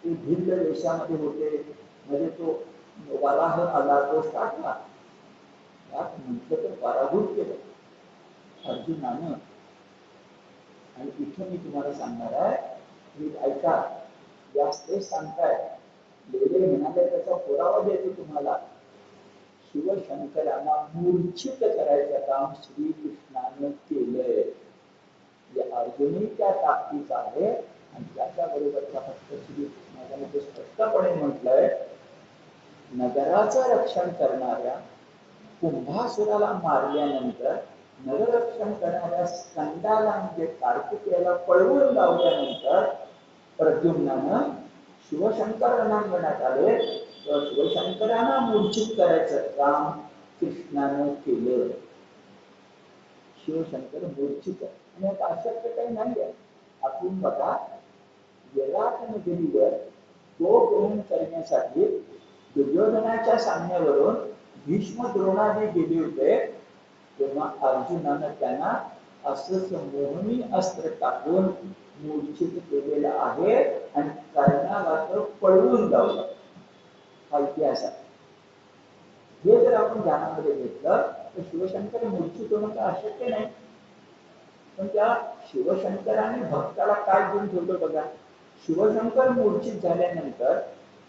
ते भिल्ल वेशामध्ये होते. म्हणजे तो वराह आला, तो टाकला, त्यात म्हटलं तर पराभूत केलं अर्जुनानं. आणि इथं मी तुम्हाला सांगणार आहे, मी ऐका, व्यास तेच सांगताय. लेले म्हणाले त्याचा पुरावा देतो तुम्हाला. शिवशंकरांना मूर्छित करायचं काम श्रीकृष्णानं केलंय. अर्जुनही त्या ताकदीचा आहे आणि त्याच्या बरोबरचा फक्त श्रीकृष्णाने ते स्पष्टपणे म्हटलंय, नगराचं रक्षण करणाऱ्या कुंभासुराला मारल्यानंतर नगररक्षण करणाऱ्या स्कंदाला म्हणजे कार्तिकेयाला पळवून लावल्यानंतर प्रद्युम्नानं शिवशंकर रणांगणात आले. तर शिवशंकरांना मूर्छित करायचं काम कृष्णानं केलं. शिवशंकर मूर्छित आणि आता अशक्य काही नाही आहे. आपण बघा, विराट नगरीवर तो ग्रहण करण्यासाठी दुर्योधनाच्या सांगण्यावरून भीष्म द्रोणादी गेले होते. तेव्हा अर्जुनानं त्यांना असं मोहनी अस्त्र टाकून मूर्छित केलेलं आहे आणि कर्णाला पळवून लावलं. हा इतिहास आहे. हे जर आपण ध्यानामध्ये घेतलं तर शिवशंकर मूर्छित होणं तर अशक्य नाही. पण त्या शिवशंकराने भक्ताला काय गुण ठेवलं बघा. शिवशंकर मूर्छित झाल्यानंतर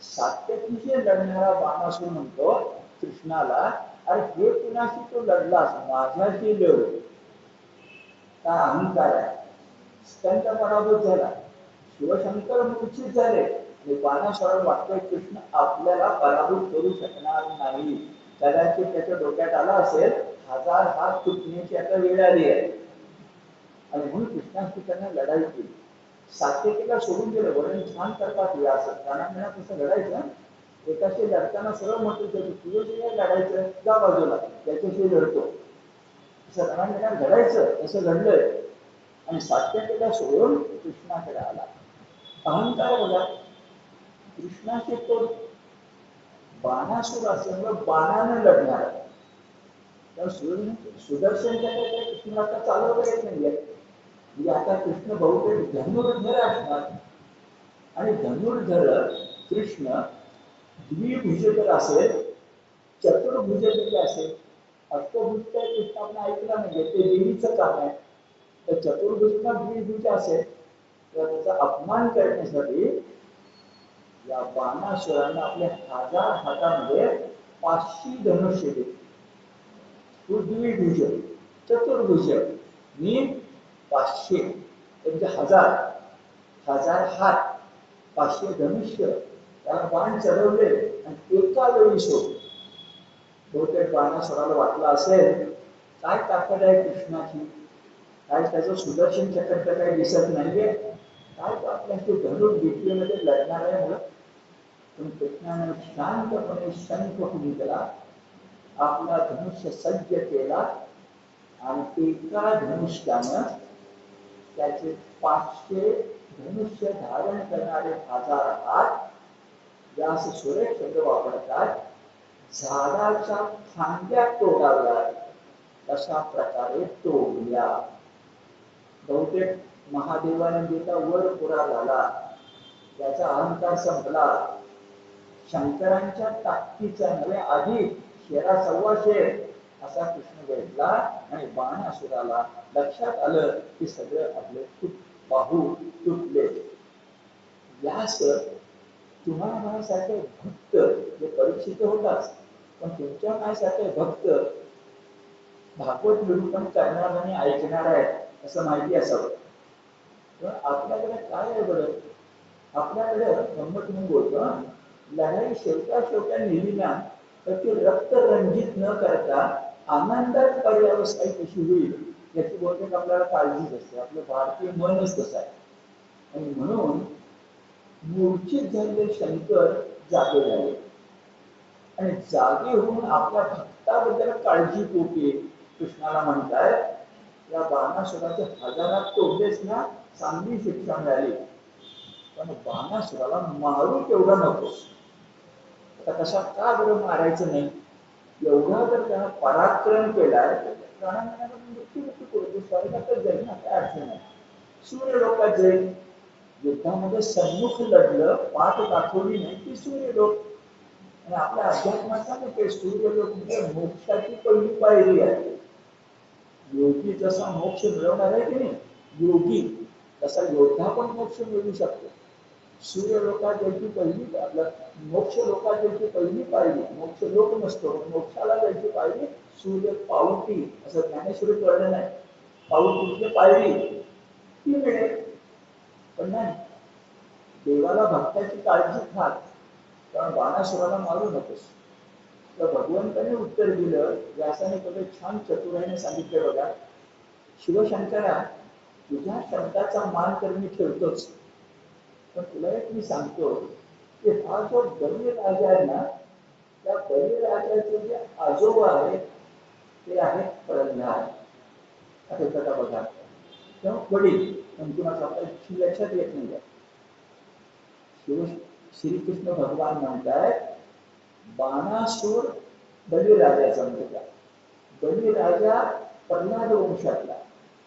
सात्यकीशी लढणारा बाणासूर म्हणतो कृष्णाला, अरे हे कुणाशी तो लढलास, माझ्याशी लढ. काय अहंकार आहे. स्कंद पराभूत झाला, शिवशंकर मूर्छित झाले आणि बाणासुराला वाटतोय कृष्ण आपल्याला पराभूत करू शकणार नाही. कदाचित त्याच्या डोक्यात आला असेल 1000 हात तुटण्याची आता वेळ आली आहे आणि म्हणून कृष्णाशी त्यांना लढाई केली. सात्यकीला सोडून गेलं. वरण छान करतात व्यास, त्यांना कसं लढायचं. एकाशी लढताना सरळ म्हटलं तुझ्याशी लढायचं, जा बाजूला, त्याच्याशी लढतो. असं रणांगणात घडायचं, असं घडलंय. आणि सात्यकीला सोडून कृष्णाकडे आला. अहंकार बघा. कृष्णाशी तो बाणासूर असल्यामुळे बाणानं लढणार आहे. सुदर्शन चक्र कृष्णाला चालवता येत नाहीये. म्हणजे आता कृष्ण बहुतेक धनुर्धर असणार आणि धनुर्धर कृष्ण द्विभुज जर असेल, चतुर्भुज जरी असेल, अष्टभुज तर कृष्ण आपण ऐकला नाही, ते देवीचं काम आहे. तर चतुर्भुज द्विभुज असेल तर त्याचा अपमान करण्यासाठी या बाणासुरानं आपल्या 1000 हातामध्ये 500 धनुष्य दिले. तू द्विभुज, चतुर्भुज, मी 500 म्हणजे 1000 हात, 500 धनुष्य, त्याला बाण चढवले आणि एका वेळी सोडले. बहुतेक बाणासुराला वाटलं असेल काय ताकद आहे कृष्णाची, काय त्याचं सुदर्शन चक्र तर काही दिसत नाहीये, काय तो आपल्याशी धनुर्विद्येमध्ये लढणार आहे म्हणून. पण कृष्णाने शांतपणे शंख फुंकला, आपला धनुष्य सज्ज केला आणि एका धनुष्यानं त्याचे 500 धनुष्य धारण करणारे 1000 हात, व्यास सुरेख शब्द वापरतात, झाडाच्या फांद्या तोडाव्या अशा प्रकारे तोडल्या. बहुतेक महादेवाने जिचा वर पुरा झाला, त्याचा अहंकार संपला. शंकरांच्या ताकदीचा नव्हे अधिक शेरा 1.25 असा कृष्ण भेटला आणि बाणासुराला लक्षात आलं की सगळं आपले बाहू तुटले. व्यास तुम्हाला माझ्यासारखे भक्त जे परीक्षित होताच, पण तुमच्या माझ्यासारखे भक्त भागवत निरूपण करणार आणि ऐकणार आहे असं माहिती असावं. पण आपल्याकडे काय आहे बरं, आपल्याकडे गंमत म्हणून बोलतो, लढाई शेवटा नेली ना तर ती रक्त रंजित न करता आनंदात पर्यावस्था कशी होईल याची बहुतेक आपल्याला काळजीच असते. आपलं भारतीय मनच तसं आहे. आणि म्हणून मूर्छित झालेले शंकर जागे झाले आणि जागे होऊन आपल्या भक्ताबद्दल काळजीपोटी कृष्णाला म्हणतायत या बाणासुराचे हजारात तोडलेच ना चांगली शिक्षा मिळाली, पण बाणासुराला मारू तेवढा नको. आता कशा का बरं मारायचं नाही, एवढा जर त्यानं पराक्रम केलाय तर प्राणांना मृत्यू करू स्वर्गातच जाईल ना, काय अडचण नाही. सूर्य लोकात जाईल. युद्धामध्ये सन्मुख लढलं, पाठ दाखवली नाही ती सूर्य लोक. आणि आपल्या अध्यात्माचा ते सूर्य लोक म्हणजे मोक्षाची पहिली पायरी आहे. योगी जसा मोक्ष मिळवणार आहे की नाही योगी, तसा योद्धा पण मोक्ष मिळवू शकतो. सूर्य लोकात जायची पहिली, आपलं मोक्ष लोकात जायची पहिली पायरी, मोक्ष लोक नसतो, मोक्षाला जायची पायरी सूर्य पावती, असं ज्ञानेश्वरी कळलं नाही. पावती म्हणजे पायरी, ती मिळेल. पण नाही, देवाला भक्ताची काळजी घाल, कारण बाणासुराला मारू नकोस. तर भगवंताने उत्तर दिलं, व्यासाने पहिले छान चतुराईने सांगितलं बघा, शिवशंकरा तुझ्या शब्दाचा मान तर मी ठेवतोच, पण तुला एक मी सांगतो की हा जो बलिराजा आहे ना, त्या बलिराजाचे जे आजोबा आहेत ते आहेत प्रल्हाद. आता कथा बघा, तेव्हा वडील तुम्हाला लक्षात येत नाही. शिव श्रीकृष्ण भगवान म्हणतायत बाणासूर बलिराजाचा म्हणजे बलिराजा प्रल्हाद वंशातला,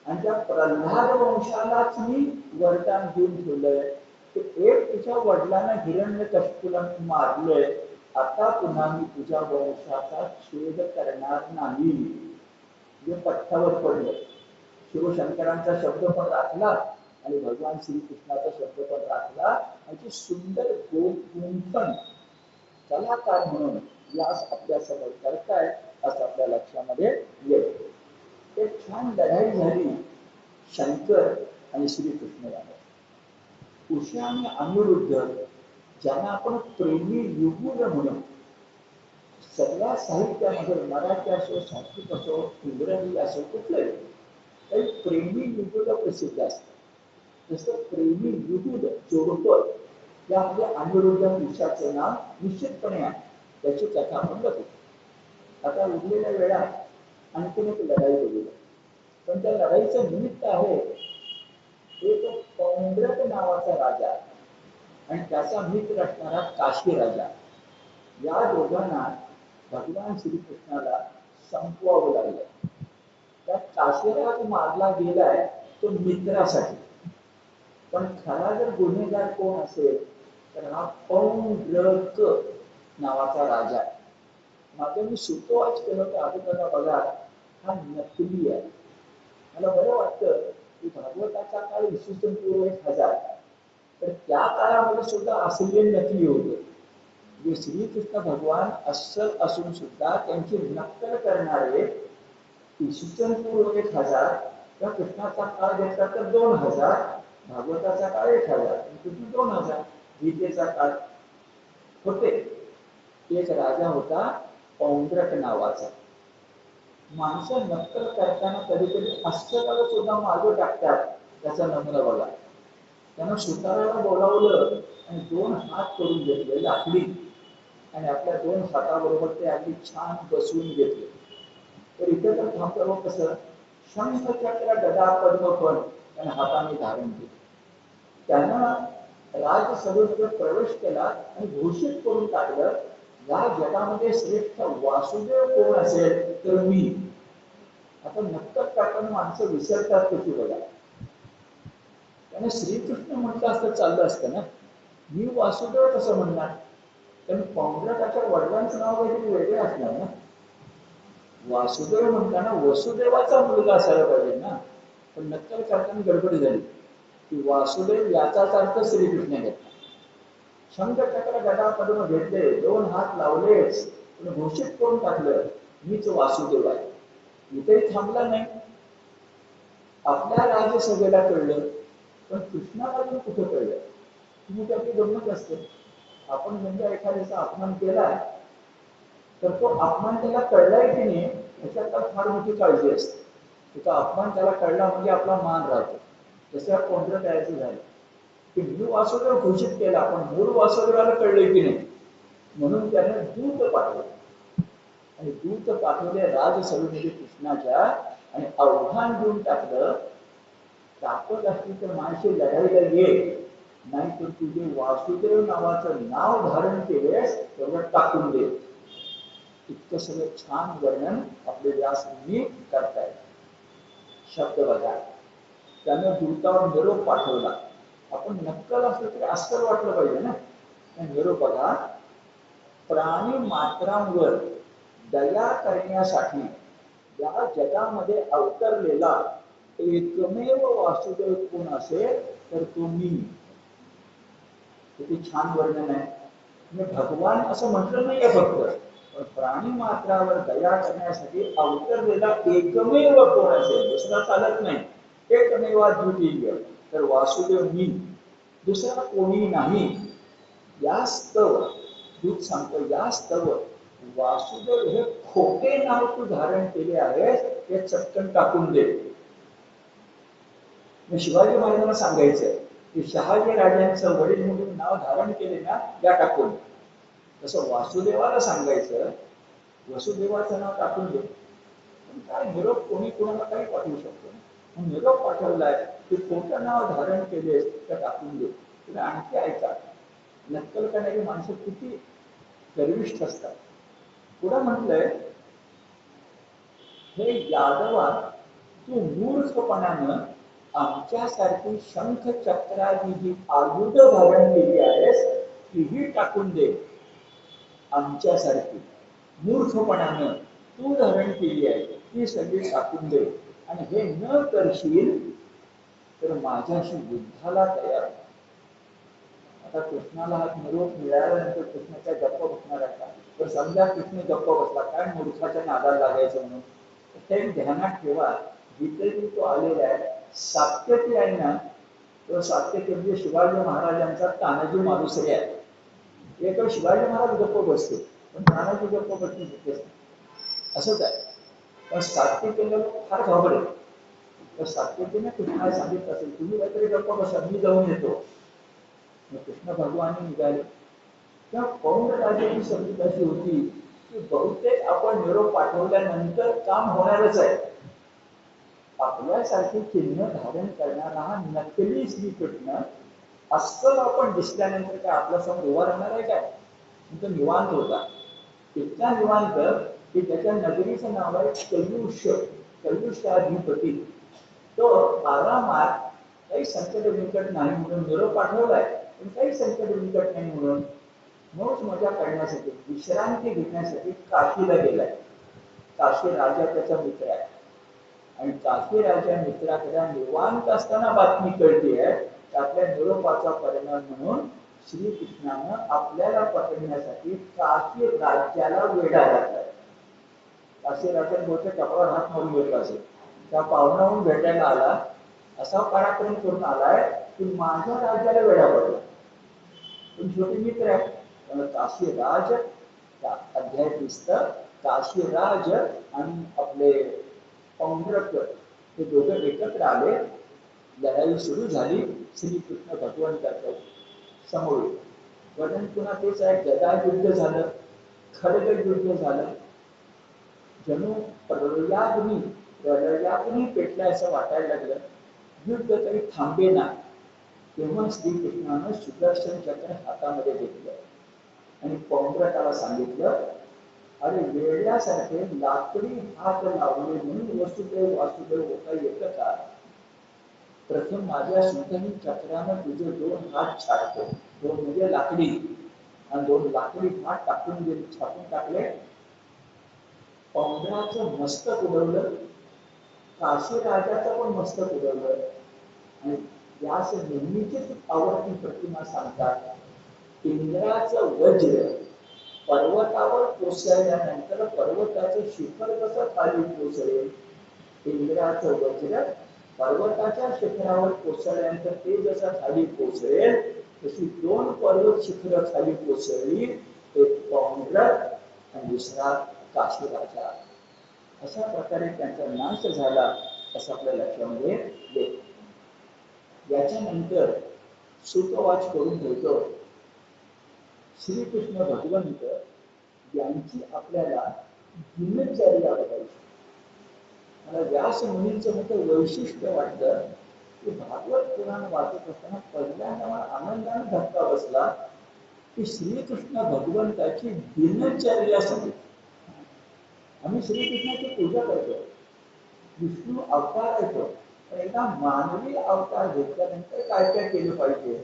आणि त्या प्रल्हाद वंशालाच मी वरदान देऊन ठेवलंय की एक तुझ्या वडिलांना हिरण्यकशिपूला मारलंय, आता पुन्हा मी तुझ्या वंशाचा छेद करणार नाही. जे पठ्ठावर पडलं. शिवशंकरांचा शब्द पण राखला आणि भगवान श्रीकृष्णाचा शब्द पण राखला. आणि सुंदर गुंफण कलाकार म्हणून यास आपल्या समोर करताय असं आपल्या लक्षामध्ये येत. एक छान लढाई झाली शंकर आणि श्रीकृष्ण यामध्ये. उषा आणि अनिरुद्ध ज्यांना आपण प्रेमी युगुल म्हणून सगळ्या साहित्यामध्ये मराठी असो, संस्कृत असो, इंग्रजी असो, कुठलंही काही प्रेमी युगुल प्रसिद्ध असतं. जसं प्रेमी युगुल जोडपं यामध्ये अनिरुद्ध उषाचं नाव निश्चितपणे आहे. त्याची कथा आपण बघू. आता उरलेल्या वेळात आणखीन एक लढाई बघूया, पण त्या लढाईचं निमित्त आहे एक पौंड्रक नावाचा राजा आणि त्याचा मित्र असणारा काशी राजा. या दोघांना भगवान श्रीकृष्णाला संपवावं लागलं. त्या काशीराज मारला गेलाय तो मित्रासाठी, पण खरा जर गुन्हेगार कोण असेल तर हा पौंड्रक नावाचा राजा. मात्र मी सुतोवाच केलं होतं आधी बघा, हा नकली आहे. मला बरं वाटतं की भागवताचा काळ इसवी पूर्व 1000, तर त्या काळामध्ये सुद्धा असले नकली होते. जे श्रीकृष्ण भगवान अस्सल असून सुद्धा त्यांची नक्कल करणारे इसवी पूर्व 1000, त्या कृष्णाचा काळ घेतला तर 2000, भागवताचा काळ 1000, कृष्ण 2000, गीतेचा काळ होते. एक राजा होता पौंड्रक नावाचा. माणसं नक्कल करताना कधी कधी अस्सलाला सुद्धा मागे टाकतात. त्याचा नमुना बघा. त्यानं सुताराला बोलावलं आणि 2 हात करून घेतले लाकडी, आणि आपल्या 2 हाताबरोबर ते अगदी छान बसवून घेतले. तर इथे तर थांबतो कसं, शंख चक्र गदा पद्म पण त्याने हाताने धारण केले. त्यानं राजसभेमध्ये प्रवेश केला आणि घोषित करून टाकलं, या जगामध्ये श्रेष्ठ वासुदेव कोण असेल तर मी. आता नक्कल टाकून माणसं विसरतात कशी बघा. त्याने श्रीकृष्ण म्हटलं असतं चाललं असतं ना, मी वासुदेव कसं म्हणणार, कारण पौंड्रकाच्या वडिलांचं नाव काहीतरी वेगळं असणार ना. वासुदेव म्हणताना वसुदेवाचा मुलगा असायला पाहिजे ना. पण नक्कल करताना गडबड झाली की वासुदेव याचाच अर्थ श्रीकृष्ण घेतला. शंख चक्र गदा पद्म घेतले, 2 हात लावलेच, पण घोषित करून टाकलं मीच वासुदेव आहे. इथेही थांबला नाही. आपल्या राजसभेला कळलं, पण कृष्णाला अजून कुठं कळलं? तुम्ही आपली गंमत असते. आपण म्हणजे एखाद्याचा अपमान केला तर तो अपमान त्याला कळलाय की नाही याच्यात फार मोठी काळजी असते. त्याचा अपमान त्याला कळला म्हणजे आपला मान राहतो. तसं कोंडर तयारचं झालं की मूळ वासुदेव घोषित केला, पण मूळ वासुदेवाला कळलंय की नाही, म्हणून त्याने दूत पाठवलं. आणि दूत पाठवले राजसभेमध्ये कृष्णाच्या आणि आव्हान देऊन टाकलं, ताकद असली तर माणसे लढाईला ये, नाही तर तुझे वासुदेव नावाचं नाव धारण केलेस तेवढं टाकून दे. इतकं सगळं छान वर्णन आपले व्यासमुनी करतायत. शब्द बघा, त्यानं दूतावर निरोप पाठवला. आपण नक्कल असलं तरी अस्सल वाटलं पाहिजे ना. निरोप बघा, प्राणी मात्रांवर दया करण्यासाठी या जगामध्ये अवतरलेला एकमेव वासुदेव कोण असेल तर तो मी. किती छान वर्णन आहे. म्हणजे भगवान असं म्हटलं नाहीये फक्त, पण प्राणी मात्रावर दया करण्यासाठी अवतरलेला एकमेव कोण असेल, दुसरा चालत नाही. एकमेव द्वितीय तर वासुदेव मी, दुसरा कोणी नाही. यास्तव दूत सांगतो, यास्तव वासुदेव हे खोटे नाव तू धारण केले आहेस, हे चटकन टाकून दे. शिवाजी महाराजांना सांगायचंय की शहाजी राजांचं वडील म्हणून नाव धारण केले ना, या टाकून. तसं वासुदेवाला सांगायचं, वसुदेवाचं नाव टाकून दे. पण काय निरोप कोणी कोणाला काही पाठवू शकतो. निरोप पाठवलाय की खोटं नाव धारण केले तर टाकून दे. तुला आणखी ऐका, नक्कल करणारी माणसं किती गर्विष्ठ असतात. पुढे म्हटलंय, हे यादवा तू मूर्खपणानं आमच्यासारखी शंख चक्राची जी आयुध धारण केली आहेस तीही टाकून दे. आमच्यासारखी मूर्खपणानं तू धारण केली आहे ती सगळी टाकून दे. आणि हे न करशील तर माझ्याशी युद्धाला तयार. आता कृष्णाला हा निरोप मिळाल्यानंतर कृष्ण काय गप्प बसणार आहे का? तर समजा कृष्ण गप्प बसला, काय मूर्खाच्या नादाला लागायचं म्हणून. ते ध्यानात ठेवा, जिथे तो आलेला आहे सात्यकी आहे ना, तो सात्यकी म्हणजे शिवाजी महाराजांचा तानाजी मालुसरे आहे. एक शिवाजी महाराज गप्प बसतो, पण तानाजी गप्प बसणे शक्य नाही. असंच आहे. पण सात्यकीला फार घाबरले. तर सात्यकीने कृष्णाला सांगितलं असेल, तुम्ही काहीतरी गप्प बसा, मी जाऊन येतो. कृष्ण भगवान निघाले. त्या पौंड राजाची समजूत अशी होती की बहुतेक आपण निरोप पाठवल्यानंतर काम होणारच आहे. आपल्यासारखे चिन्ह धारण करणारा हा नकली श्रीकृष्ण अस्सल आपण दिसल्यानंतर काय आपल्या समोर उभा राहणार आहे काय? तो निवांत होता. इतका निवांत की त्याच्या नगरीचं नाव आहे कल्युष, कल्युषाधिपती. तो आरामात काही संकट विकट नाही म्हणून निरोप पाठवलाय, पण काही संकट विकट नाही म्हणून मौज मजा करण्यासाठी, विश्रांती घेण्यासाठी काशीला गेलाय. काशी राजा त्याचा मित्र आहे आणि काशी राजा मित्राकडे निवांत असताना बातमी कळते आहे आपल्या निरोपाचा परिणाम म्हणून श्रीकृष्णानं आपल्याला पकडण्यासाठी काशी राज्याला वेढा घातलाय. काशी राजा बोलते कपाळावर हात मारून घेतला असेल, त्या पाहुणाहून भेटायला आला, असा पराक्रम करून आलाय की माझ्या राज्याला वेढा पडला. पण छोटे मित्र आहे. काशीराज अध्याय दिसतं, काशीराज आणि आपले पौंड्रक हे दोघं एकत्र आले. लढाई सुरू झाली. श्रीकृष्ण भगवंताच्या समोर. वर्णन पुन्हा तेच आहे, गदा युद्ध झालं, खडग युद्ध झालं. जणू प्रलयाग्नी पेटल्या असं वाटायला लागलं. युद्ध काही थांबेना. तेव्हा श्रीकृष्णानं सुदर्शन चक्र हातामध्ये घेतलं आणि पौंड्रकाला सांगितलं, अरे वेड्यासारखे लाकडी हात लावले म्हणून वसुदेव वासुदेव होता येतं का? प्रथम माझ्या सुदर्शन चक्रानं तुझे दोन हात छाटतो. दोन म्हणजे लाकडी, आणि दोन लाकडी हात टाकून गेले, छापून टाकले. पौंड्राचं मस्तक उडवलं, काशी राजाचं पण मस्तक उडवलं. आणि यास नेहमीचीच आवडती प्रतिमा सांगतात, इंद्राचं वज्र पर्वतावर कोसळल्यानंतर पर्वताचं शिखर कसं खाली कोसळेल, इंद्राचं वज्र पर्वताच्या शिखरावर कोसळल्यानंतर ते जसं खाली कोसळेल तशी दोन पर्वत शिखर खाली कोसळली, एक पौंड्रक आणि दुसरा काशीराजा. अशा प्रकारे त्यांचा नाश झाला असं आपल्या लक्षामध्ये येते. याच्यानंतर सुतवाच करून ठेवतो, श्रीकृष्ण भगवंत यांची आपल्याला दिनचर्या बघायची. मला व्यास मुनींचं मोठं वैशिष्ट्य वाटतं की भागवत पुराण वाचत असताना पहिल्यांदा मला आनंदाने धक्का बसला की श्रीकृष्ण भगवंताची दिनचर्या सांगितली. आम्ही श्रीकृष्णाची पूजा करतो, विष्णू अवतार येतो, पण एकदा मानवी अवतार घेतल्यानंतर काय काय केलं पाहिजे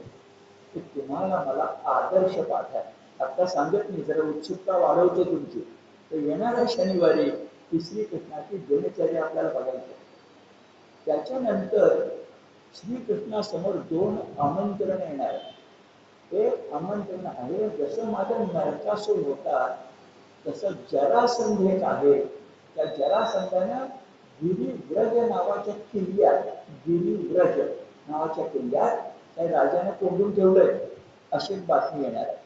ते तुम्हाला मला आदर्श पाठ आहे. आता सांगत मी जरा उत्सुकता वाढवतो तुमची. तर येणाऱ्या शनिवारी श्रीकृष्णाची दिनचर्या आपल्याला बघायची. त्याच्यानंतर श्रीकृष्णासमोर दोन आमंत्रण येणार. एक आमंत्रण आहे, जसं माझा नरकासूर होता तसं जरासंध एक आहे. त्या जरासंधानं गिरिव्रज नावाच्या किल्ल्यात, गिरिव्रज नावाच्या किल्ल्यात त्या राजाने कोंडून ठेवलंय अशी बातमी येणार आहे.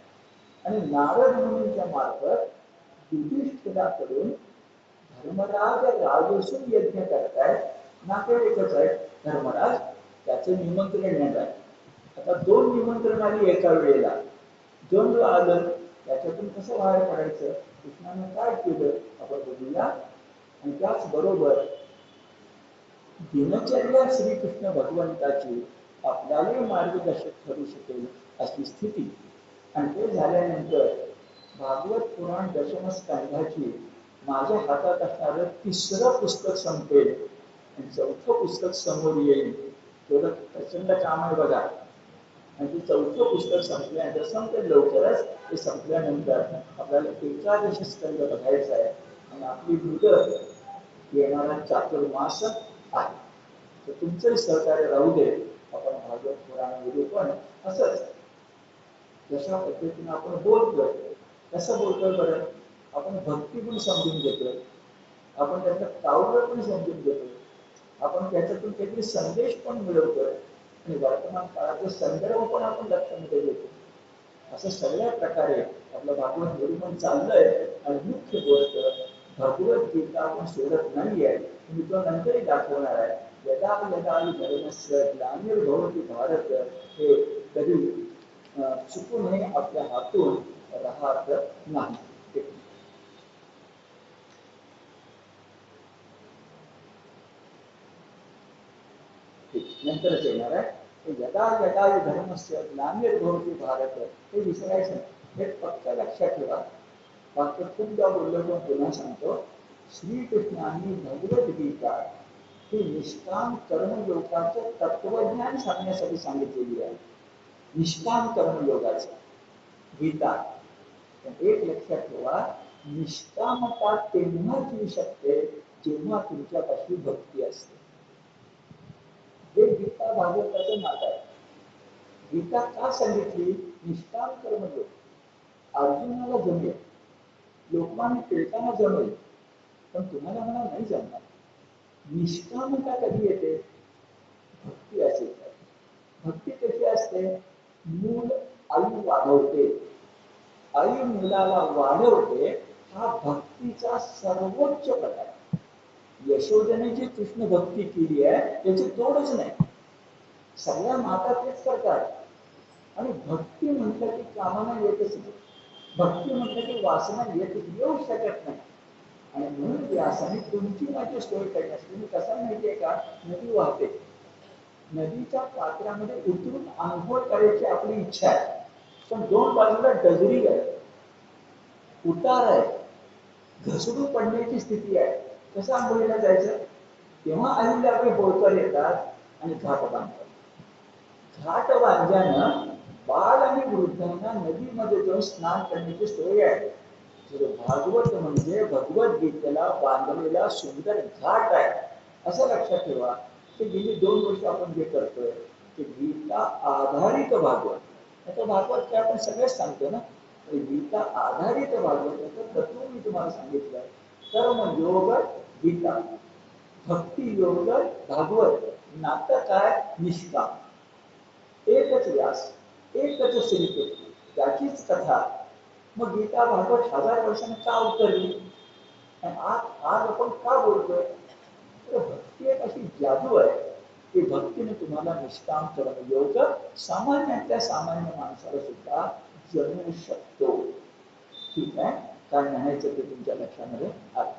आणि नारद मुनींच्या मार्फत युधिष्ठिराकडून धर्मराज राजसूय यज्ञ करतायत, नातेवाईकच आहेत धर्मराज, त्याचं निमंत्रण येणार आहे. आता दोन निमंत्रण आली एका वेळेला. दोन आलं, त्याच्यातून कसं बाहेर पडायचं, कृष्णाने काय केलं आपण बघूया. आणि त्याचबरोबर दिनचर्या श्रीकृष्ण भगवंताची आपल्याला मार्गदर्शक ठरू शकेल अशी स्थिती. आणि ते झाल्यानंतर भागवत पुराण दशम स्कंधाची माझ्या हातात असणारं तिसरं पुस्तक संपेल आणि चौथं पुस्तक समोर येईल. तेवढं प्रचंड काम आहे बघा. आणि ते चौथं पुस्तक संपल्यानंतर संपेल लवकरच. ते संपल्यानंतर आपल्याला एकादशी स्कंध बघायचा आहे आणि आपली मुदत येणारा चातुर्मास आहे. तर तुमचंही सहकार्य राहू दे. आपण भागवत पुराण निरूपण असंच जशा पद्धतीने आपण बोलतोय, कसं बोलतोय बरं, आपण भक्तिगुण समजून घेतोय, आपण त्याचं काव्य पण समजून घेतोय, आपण त्याच्यातून काहीतरी संदेश पण मिळवतोय आणि वर्तमान काळाचा संदर्भ पण आपण लक्षामध्ये घेतो. असं सगळ्या प्रकारे आपलं भागवत निरूपण चाललंय. आणि मुख्य गोष्ट भगवद्गीता आपण सोडत नाहीये, मी तो नंतरही दाखवणार आहे. यदा यदा धर्मस्य ग्लानिर्भवति भारत, हे कधी चुकूनही आपल्या हातून राहत नाही. नंतरच येणार आहे. यदा यदा धर्मस्य ग्लानिर्भवति भारत, हे विसरायचं नाही, हे फक्त लक्षात ठेवा. फक्त खूपदा बोललो पण पुन्हा सांगतो, श्रीकृष्णांनी भगवद्गीता ही निष्काम कर्मयोगाचं तत्वज्ञान सांगण्यासाठी सांगितलेली आहे. निष्काम कर्मयोगाचं गीता. पण एक लक्षात ठेवा, निष्कामता तेव्हाच येऊ शकते जेव्हा तुमच्यापाशी भक्ती असते. हे गीता भागवताचं नातं आहे. गीता का सांगितली? निष्काम कर्मयोग अर्जुनाला जमेल, लोकमान्य टिळकांना जमेल, पण तुम्हाला मला नाही जमणार. निष्कामता कधी येते? भक्ती असेल. भक्ती कशी असते? मूल आई वाढवते, आई मुलाला वाढवते. हा भक्तीचा सर्वोच्च प्रकार. यशोदेने जी कृष्ण भक्ती केली आहे त्याची तोडच नाही. सगळ्या माता तेच करतात. आणि भक्ती म्हटलं की कामना येतच नाही, भक्ती म्हटलं की वासना येऊ शकत नाही. आणि म्हणून व्यासाने तुमची माझी सोय करण्यासाठी, तुम्ही कसा माहितीये का, नदी वाहते, नदीच्या पात्रामध्ये उतरून आंघोळ करायची आपली इच्छा आहे, पण दोन बाजूला डगरी आहे, उतार आहे, घसडून पडण्याची स्थिती आहे. कसं आंघोळीला जायचं? तेव्हा आईला आपले होळकर येतात आणि घाट बांधतात. घाट बांधल्यानं बाल आणि वृद्धांना नदीमध्ये जाऊन स्नान करण्याची सोय आहे. भागवत म्हणजे भगवद्गीतेला बांधलेला सुंदर घाट आहे. असं लक्षात ठेवा की गेली 2 वर्ष आपण जे करतोय ते गीता आधारित भागवत. आता भागवत काय आपण सगळेच सांगतो ना, गीता आधारित भागवताचं तत्व मी तुम्हाला सांगितलं. कर्मयोग गीता, भक्ती योग भागवत, नातं काय निष्काम. एकच व्यास, एकच श्रीकृष्ण, त्याचीच कथा. मग गीता भागवत 1000 वर्षांनी का उतरली आणि आज आपण का बोलतोय? तर भक्ती एक अशी जादू आहे की भक्तीने तुम्हाला निष्काम कर्मयोग सामान्यातल्या सामान्य माणसाला सुद्धा जमू शकतो. ठीक आहे, काय म्हणायचं ते तुमच्या लक्षामध्ये आलं.